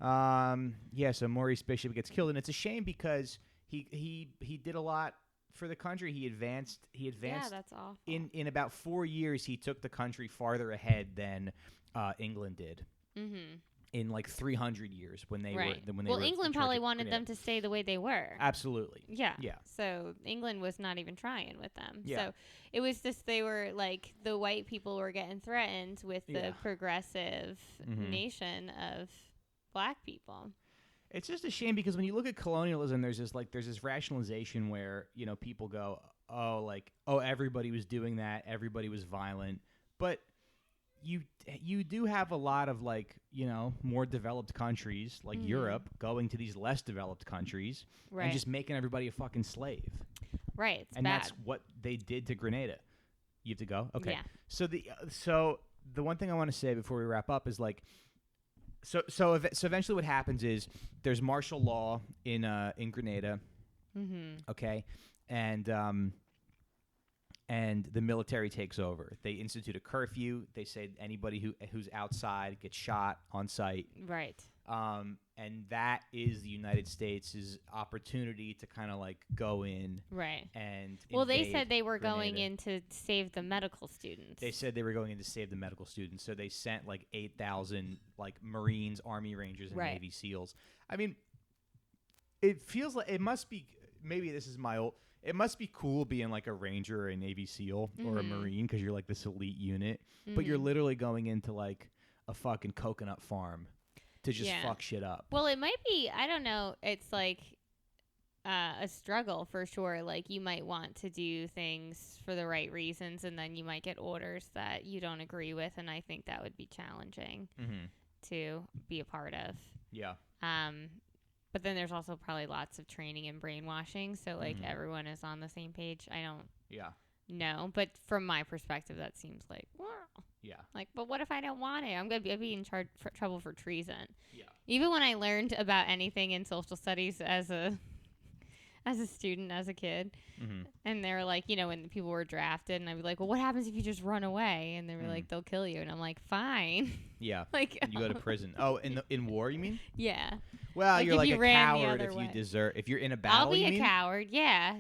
Yeah, so Maurice Bishop gets killed, and it's a shame because he did a lot for the country. He advanced. Yeah, that's awful. In about 4 years, he took the country farther ahead than England did. Mm-hmm. In like 300 years when they were. Well, England probably wanted them to stay the way they were. Absolutely. Yeah. Yeah. So England was not even trying with them. Yeah. So it was just they were like the white people were getting threatened with the progressive nation of black people. It's just a shame because when you look at colonialism, there's this rationalization where, you know, people go, oh, everybody was doing that, everybody was violent, but you do have a lot of, like, you know, more developed countries like Europe going to these less developed countries and just making everybody a fucking slave. Right. It's and bad. That's what they did to Grenada. You have to go? Okay. Yeah. So the one thing I want to say before we wrap up is like, so eventually what happens is there's martial law in Grenada. Mm-hmm. Okay. And the military takes over. They institute a curfew. They say anybody who's outside gets shot on sight. Right. And that is the United States' opportunity to kind of like go in. Right. And they said they were going in to save the medical students. They said they were going in to save the medical students. So they sent like 8,000 like Marines, Army Rangers, and Navy SEALs. I mean, it feels like it must be. Maybe this is my old. It must be cool being like a Ranger or a Navy SEAL or a Marine because you're like this elite unit, but you're literally going into like a fucking coconut farm to just fuck shit up. Well, it might be, I don't know, it's like a struggle for sure. Like you might want to do things for the right reasons and then you might get orders that you don't agree with, and I think that would be challenging to be a part of. Yeah. But then there's also probably lots of training and brainwashing, so like everyone is on the same page. I don't know, but from my perspective, that seems like, wow. Yeah. Like, but what if I don't want it? I'm gonna be in trouble for treason. Yeah. Even when I learned about anything in social studies as a student, as a kid, and they were like, you know, when people were drafted, and I'd be like, well, what happens if you just run away? And they were like, they'll kill you, and I'm like, fine. Yeah. Like and you go to prison. Oh, in war, you mean? Yeah. Well, like you're like a coward if you're in a battle. I'll be a coward. Yeah.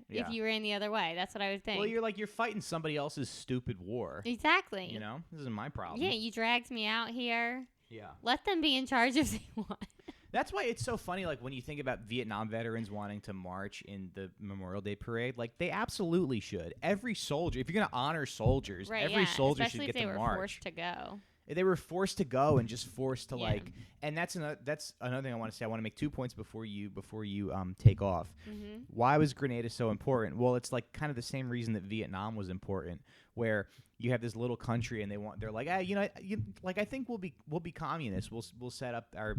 If you ran the other way, that's what I would think. Well, you're fighting somebody else's stupid war. Exactly. You know, this isn't my problem. Yeah, you dragged me out here. Yeah. Let them be in charge if they want. That's why it's so funny, like, when you think about Vietnam veterans wanting to march in the Memorial Day Parade, like, they absolutely should. Every soldier, if you're going to honor soldiers, every soldier should get to march. Especially if they were forced to go. They were forced to go and just forced to, like, and that's another thing I want to say. I want to make 2 points before you take off. Mm-hmm. Why was Grenada so important? Well, it's, like, kind of the same reason that Vietnam was important, where you have this little country and they're like, hey, I think we'll be communists. We'll set up our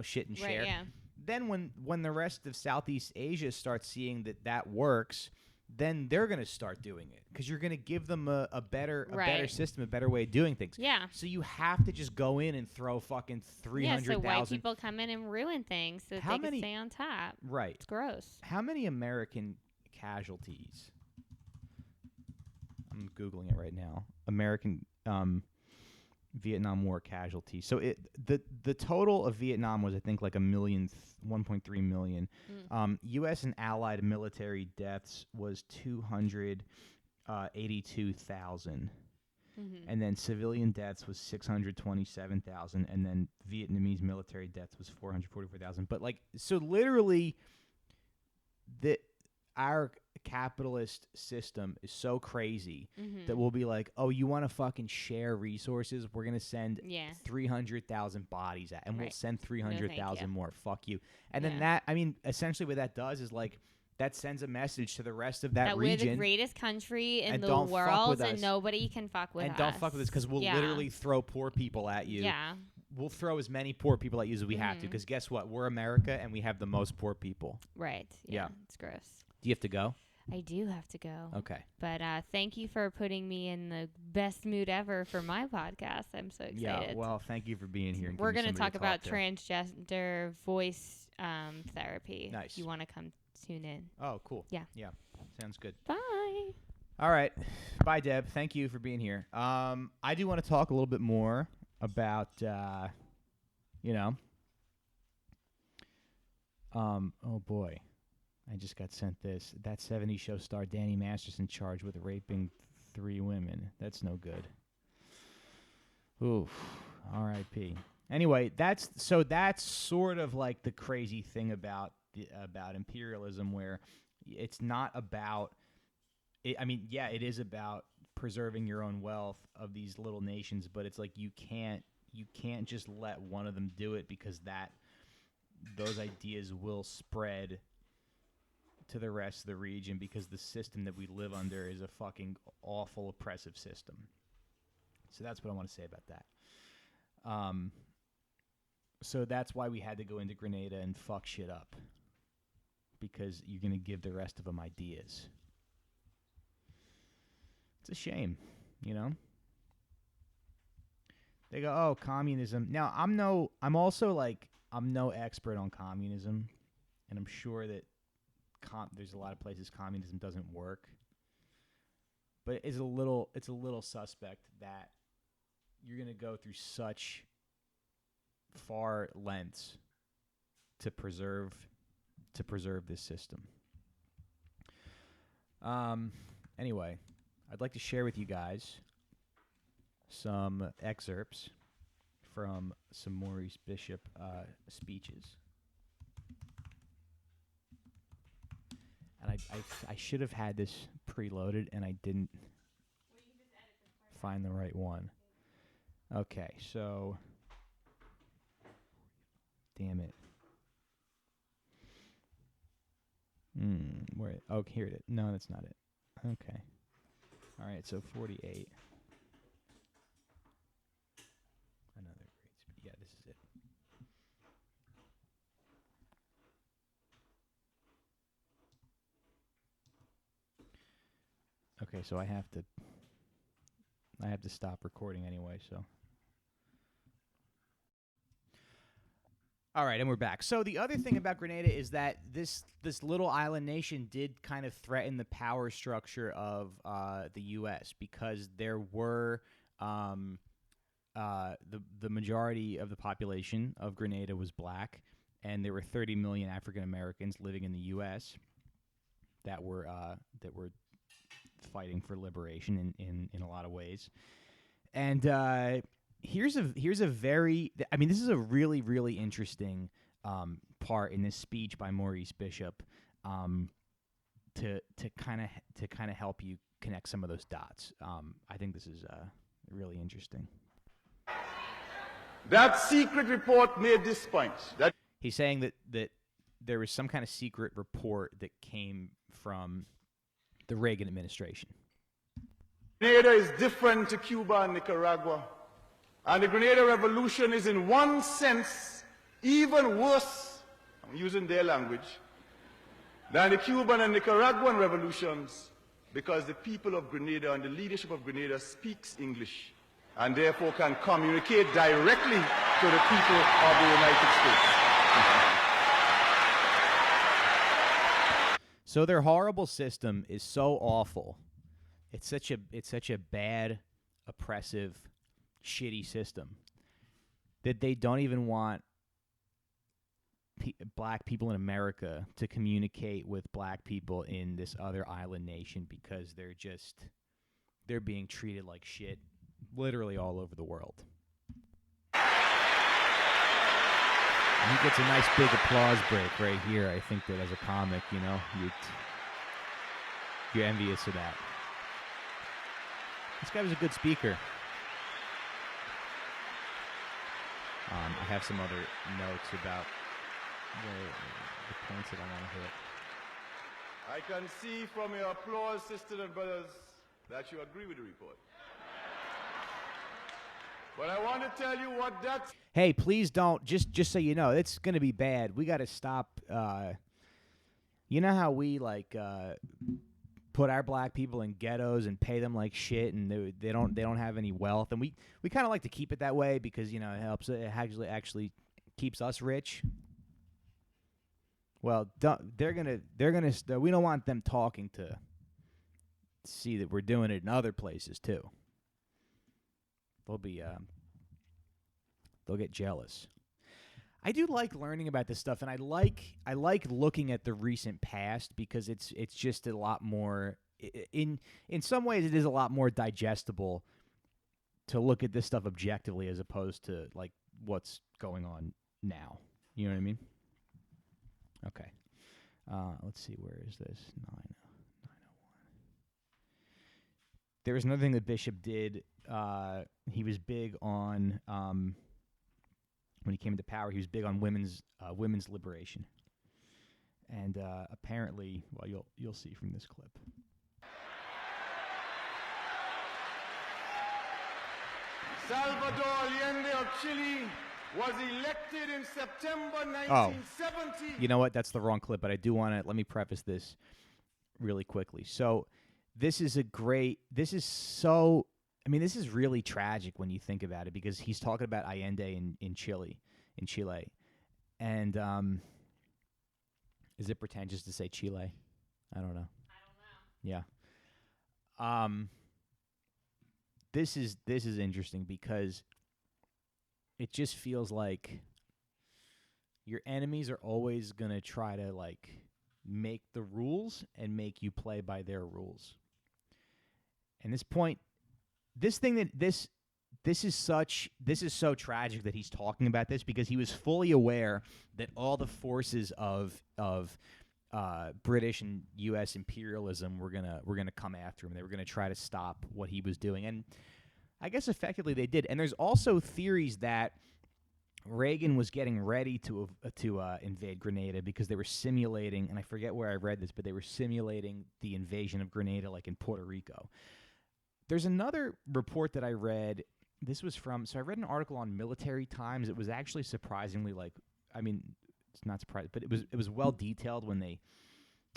shit and share. Right, yeah. Then when the rest of Southeast Asia starts seeing that works, then they're going to start doing it because you're going to give them a better system, a better way of doing things. Yeah. So you have to just go in and throw fucking 300,000. Yeah, so white people come in and ruin things so that they can stay on top. Right. It's gross. How many American casualties? I'm Googling it right now. American Vietnam War casualties. So the total of Vietnam was, I think, like 1.3 million. U.S. and allied military deaths was 282,000. And then civilian deaths was 627,000. And then Vietnamese military deaths was 444,000. But like, so literally, our capitalist system is so crazy that we'll be like, oh, you want to fucking share resources? We're going to send 300,000 bodies at, and we'll send 300,000 more. Fuck you. And then that, I mean, essentially what that does is like, that sends a message to the rest of that region. We're the greatest country in the world, and nobody can fuck with us. And don't fuck with us because we'll literally throw poor people at you. Yeah. We'll throw as many poor people at you as we have to, because guess what? We're America, and we have the most poor people. Right. Yeah. It's gross. Do you have to go? I do have to go. Okay. But thank you for putting me in the best mood ever for my podcast. I'm so excited. Yeah, well, thank you for being here. We're going to talk about transgender voice therapy. Nice. If you want to come tune in. Oh, cool. Yeah. Yeah. Sounds good. Bye. All right. Bye, Deb. Thank you for being here. I do want to talk a little bit more about, oh, boy. I just got sent this. That 70s show star Danny Masterson charged with raping 3 women. That's no good. Oof. R.I.P. Anyway, that's sort of like the crazy thing about imperialism, where it's not about it. I mean, yeah, it is about preserving your own wealth of these little nations, but it's like you can't just let one of them do it, because those ideas will spread to the rest of the region, because the system that we live under is a fucking awful, oppressive system. So that's what I want to say about that. So that's why we had to go into Grenada and fuck shit up, because you're going to give the rest of them ideas. It's a shame, you know? They go, oh, communism. Now, I'm no expert on communism, and I'm sure that there's a lot of places communism doesn't work, but it's a little suspect that you're going to go through such far lengths to preserve this system. Anyway, I'd like to share with you guys some excerpts from some Maurice Bishop speeches. And I should have had this preloaded, and I didn't find the right one. Okay, so damn it. Where? Oh, here it is. No, that's not it. Okay. All right, so 48. Another great speech. Yeah, this is it. Okay, so I have to stop recording anyway, so. All right, and we're back. So the other thing about Grenada is that this little island nation did kind of threaten the power structure of the U.S. because there were the majority of the population of Grenada was black, and there were 30 million African Americans living in the U.S. that were fighting for liberation in a lot of ways. And here's a very, I mean, this is a really, really interesting part in this speech by Maurice Bishop to kind of help you connect some of those dots. I think this is really interesting. That secret report made this point. That he's saying that there was some kind of secret report that came from the Reagan administration. Grenada is different to Cuba and Nicaragua. And the Grenada Revolution is in one sense even worse, I'm using their language, than the Cuban and Nicaraguan revolutions because the people of Grenada and the leadership of Grenada speaks English and therefore can communicate directly to the people of the United States. So their horrible system is so awful. It's such a bad, oppressive, shitty system that they don't even want black people in America to communicate with black people in this other island nation because they're being treated like shit literally all over the world. And he gets a nice big applause break right here. I think that as a comic, you know, you're envious of that. This guy was a good speaker. I have some other notes about the points that I want to hit. I can see from your applause, sisters and brothers, that you agree with the report. But I want to tell you what that's... Hey, please don't, just so you know, it's going to be bad. We got to stop, you know how we, put our black people in ghettos and pay them like shit, and they don't have any wealth, and we kind of like to keep it that way because, you know, it actually keeps us rich. Well, we don't want them talking to see that we're doing it in other places too. They'll get jealous. I do like learning about this stuff, and I like looking at the recent past because it's just a lot more. In some ways, it is a lot more digestible to look at this stuff objectively as opposed to like what's going on now. You know what I mean? Okay. Let's see. Where is this? 901. There was another thing that Bishop did. He was big on. When he came into power, he was big on women's liberation, and apparently, well, you'll see from this clip. Salvador Allende of Chile was elected in September 1970. You know what? That's the wrong clip, but I do want to let me preface this really quickly. So, this is really tragic when you think about it because he's talking about Allende in Chile. And is it pretentious to say Chile? I don't know. Yeah. This is interesting because it just feels like your enemies are always going to try to like make the rules and make you play by their rules. And this is so tragic that he's talking about this because he was fully aware that all the forces of British and U.S. imperialism were gonna come after him. They were gonna try to stop what he was doing, and I guess effectively they did. And there's also theories that Reagan was getting ready to invade Grenada because they were simulating, and I forget where I read this, but they were simulating the invasion of Grenada like in Puerto Rico. There's another report that I read. This was I read an article on Military Times. It was actually surprisingly it's not surprising, but it was well detailed and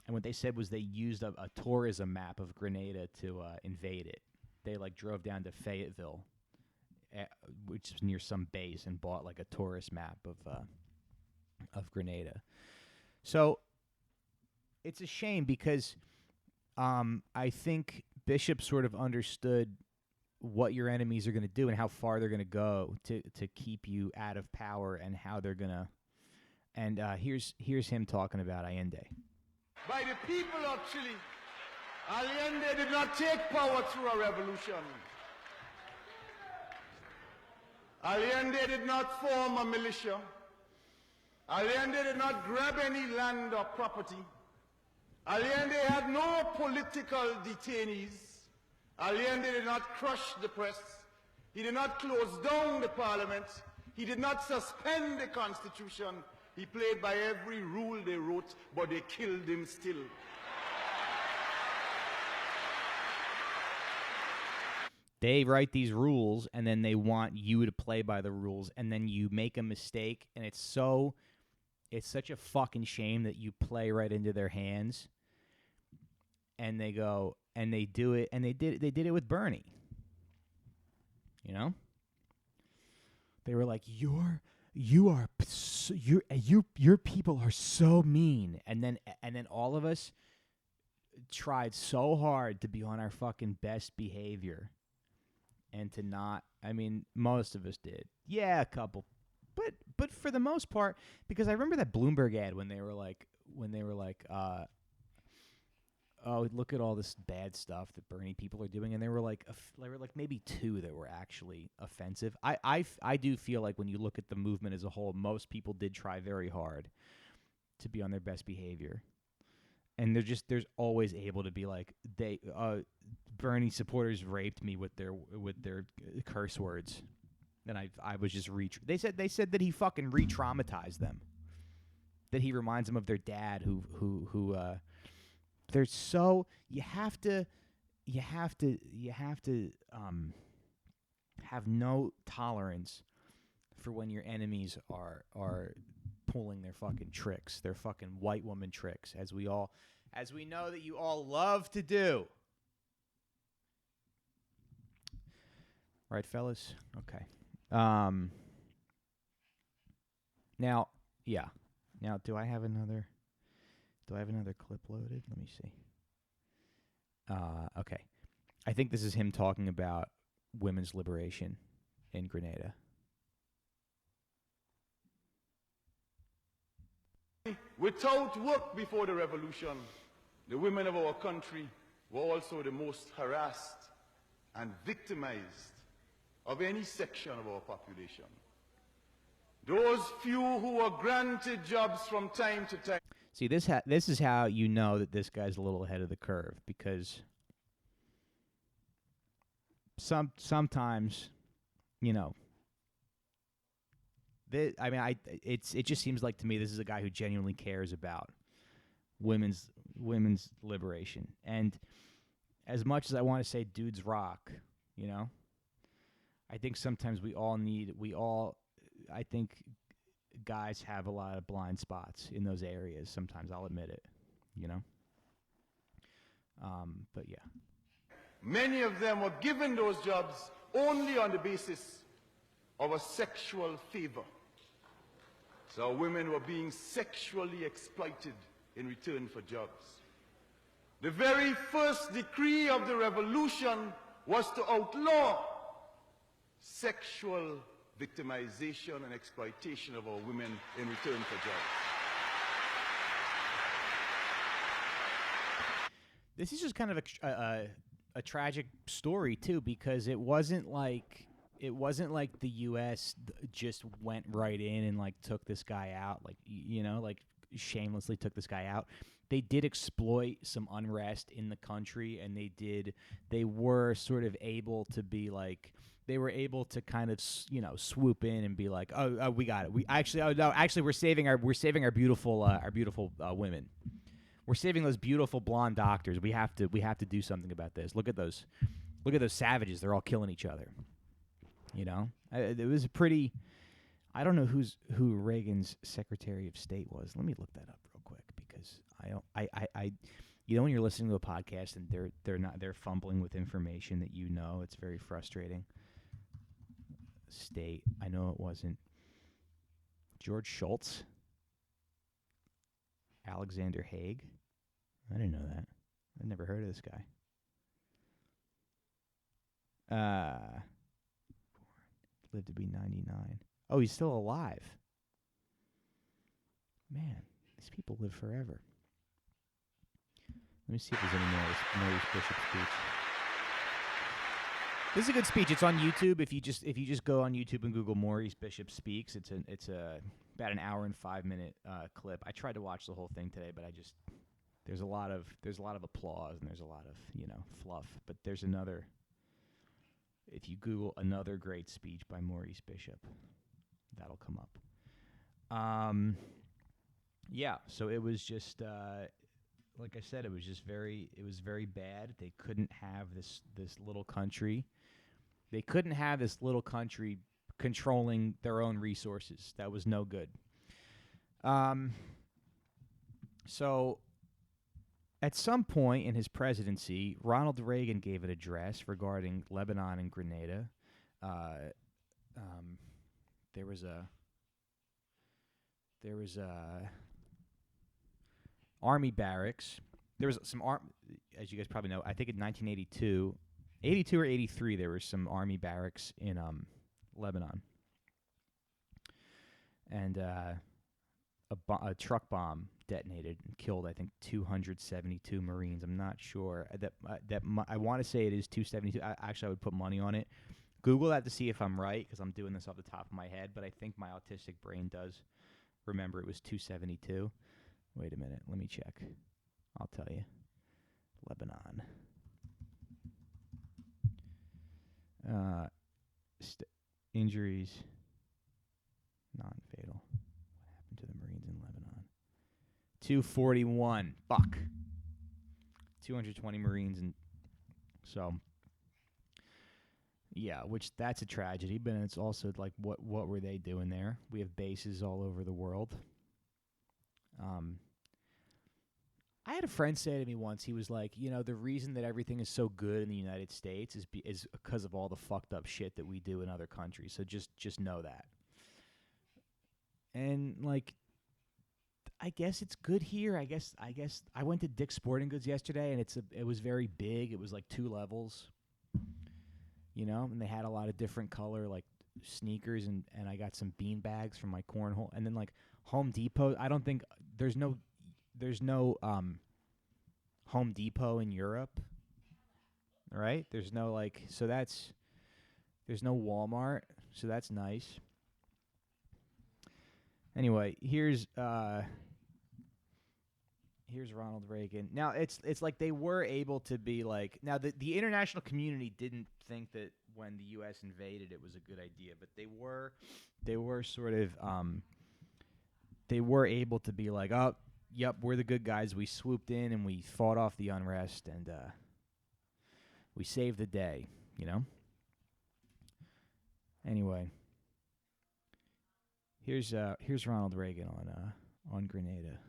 what they said was they used a tourism map of Grenada to invade it. They drove down to Fayetteville, which is near some base, and bought a tourist map of Grenada. So it's a shame because I think Bishop sort of understood what your enemies are going to do and how far they're going to go to keep you out of power and how they're going to. And here's him talking about Allende. By the people of Chile, Allende did not take power through a revolution. Allende did not form a militia. Allende did not grab any land or property. Allende had no political detainees. Allende did not crush the press. He did not close down the parliament. He did not suspend the constitution. He played by every rule they wrote, but they killed him still. They write these rules, and then they want you to play by the rules, and then you make a mistake, and it's so it's such a fucking shame that you play right into their hands. And they go and they do it, and they did it with Bernie. You know, they were like, your people are so mean, and then all of us tried so hard to be on our fucking best behavior, and to not. I mean, most of us did. Yeah, a couple, but for the most part, because I remember that Bloomberg ad when they were like, oh, look at all this bad stuff that Bernie people are doing, and there were like maybe two that were actually offensive. I do feel like when you look at the movement as a whole, most people did try very hard to be on their best behavior, and there's always able to be like Bernie supporters raped me with their curse words, and I was just they said that he fucking re-traumatized them, that he reminds them of their dad who they're so you have to have no tolerance for when your enemies are pulling their fucking tricks, their fucking white woman tricks, as we know that you all love to do. Right, fellas? Okay. Now, yeah. Now, do I have another clip loaded? Let me see. Okay. I think this is him talking about women's liberation in Grenada. Without work before the revolution, the women of our country were also the most harassed and victimized of any section of our population. Those few who were granted jobs from time to time. See, this is how you know that this guy's a little ahead of the curve, because sometimes, you know, it just seems like to me this is a guy who genuinely cares about women's liberation. And as much as I want to say dudes rock, you know, I think sometimes I think guys have a lot of blind spots in those areas. Sometimes I'll admit it, you know. But yeah. Many of them were given those jobs only on the basis of a sexual favor. So women were being sexually exploited in return for jobs. The very first decree of the revolution was to outlaw sexual victimization and exploitation of our women in return for jobs. This is just kind of a tragic story too, because it wasn't like the U.S. just went right in and like took this guy out, like, you know, like shamelessly took this guy out. They did exploit some unrest in the country, and they were sort of able to be like, they were able to kind of, you know, swoop in and be like, oh, we got it. We're saving our beautiful women. We're saving those beautiful blonde doctors. We have to do something about this. Look at those savages. They're all killing each other. You know, it was a pretty. I don't know who Reagan's Secretary of State was. Let me look that up real quick, because I you know, when you're listening to a podcast and they're fumbling with information that you know, it's very frustrating. State. I know it wasn't George Shultz. Alexander Haig. I didn't know that. I've never heard of this guy. Lived to be 99. Oh, he's still alive. Man, these people live forever. Let me see if there's any more Maurice Bishop speech. This is a good speech. It's on YouTube. If you just go on YouTube and Google Maurice Bishop speaks, it's about an hour and 5 minute clip. I tried to watch the whole thing today, but there's a lot of applause and there's a lot of, you know, fluff. But there's another. If you Google another great speech by Maurice Bishop, that'll come up. Yeah. So it was just like I said, it was very bad. They couldn't have this little country. They couldn't have this little country controlling their own resources. That was no good. So at some point in his presidency, Ronald Reagan gave an address regarding Lebanon and Grenada. There was a army barracks. There was some as you guys probably know. I think in 1982, 82 or 83, there were some army barracks in Lebanon, and a truck bomb detonated and killed, I think, 272 Marines. I'm not sure I want to say it is 272. Actually, I would put money on it. Google that to see if I'm right, because I'm doing this off the top of my head, but I think my autistic brain does remember it was 272. Wait a minute. Let me check. I'll tell you. Lebanon. Injuries. Non-fatal. What happened to the Marines in Lebanon? 241. Fuck. 220 Marines. And so, yeah, which that's a tragedy, but it's also like, what were they doing there? We have bases all over the world. I had a friend say to me once, he was like, the reason that everything is so good in the United States is because of all the fucked up shit that we do in other countries. So just know that. And like, I guess it's good here. I guess I went to Dick's Sporting Goods yesterday, and it was very big. It was like 2 levels, and they had a lot of different color like sneakers, and I got some bean bags from my cornhole, and then like Home Depot. I don't think there's no Home Depot in Europe, right? There's no there's no Walmart, so that's nice. Anyway, here's Ronald Reagan. Now it's like they were able to be like, now the international community didn't think that when the U.S. invaded it was a good idea, but they were sort of they were able to be like, oh, yep, we're the good guys. We swooped in and we fought off the unrest, and we saved the day, Anyway, here's Ronald Reagan on Grenada.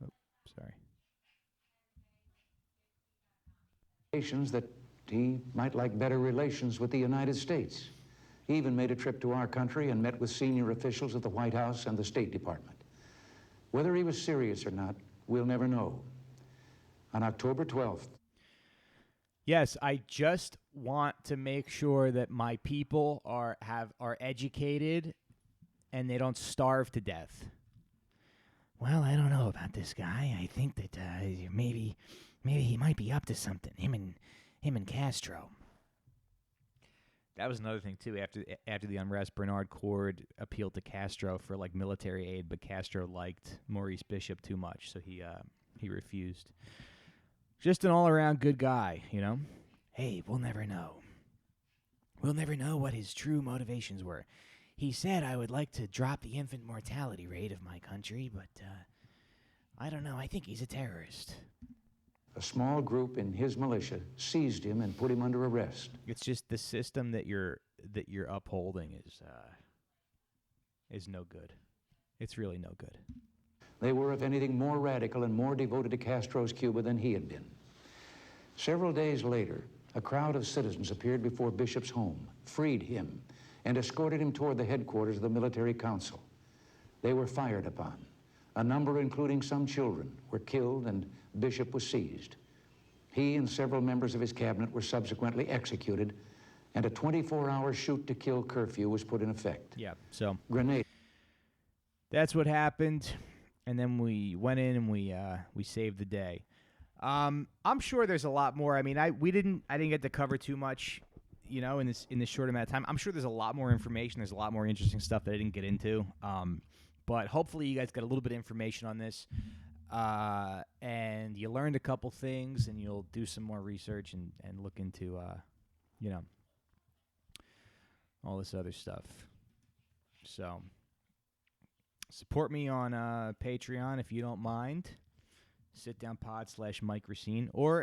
Oh, sorry. That he might like better relations with the United States. He even made a trip to our country and met with senior officials at the White House and the State Department. Whether he was serious or not, we'll never know. On October 12th. Yes, I just want to make sure that my people are educated and they don't starve to death. Well, I don't know about this guy. I think that maybe he might be up to something. Him and Castro. That was another thing too. After the unrest, Bernard Cord appealed to Castro for like military aid, but Castro liked Maurice Bishop too much, so he refused. Just an all-around good guy, Hey, we'll never know. We'll never know what his true motivations were. He said I would like to drop the infant mortality rate of my country, but I don't know. I think he's a terrorist. A small group in his militia seized him and put him under arrest. It's just the system that you're upholding is no good. It's really no good. They were, if anything, more radical and more devoted to Castro's Cuba than he had been. Several days later, a crowd of citizens appeared before Bishop's home, freed him, and escorted him toward the headquarters of the military council. They were fired upon. A number, including some children, were killed, and Bishop was seized. He and several members of his cabinet were subsequently executed, and a 24-hour shoot-to-kill curfew was put in effect. Yeah, so Grenada. That's what happened, and then we went in and we saved the day. I'm sure there's a lot more. I mean, I didn't get to cover too much, in this short amount of time. I'm sure there's a lot more information. There's a lot more interesting stuff that I didn't get into. But hopefully you guys got a little bit of information on this, and you learned a couple things, and you'll do some more research and look into, all this other stuff. So support me on Patreon if you don't mind. SitDownPod /Mike Racine. Or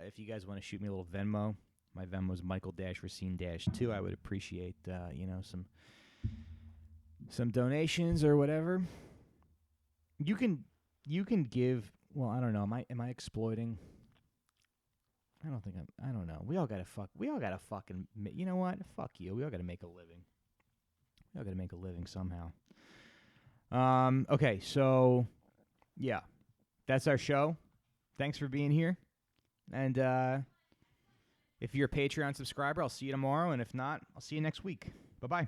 if you guys want to shoot me a little Venmo, my Venmo is Michael-Racine-2. I would appreciate, some donations or whatever. You can give. Well, I don't know. Am I exploiting? I don't think I don't know. We all gotta fucking. You know what? Fuck you. We all gotta make a living. We all gotta make a living somehow. Okay, so yeah, that's our show. Thanks for being here. And if you're a Patreon subscriber, I'll see you tomorrow. And if not, I'll see you next week. Bye-bye.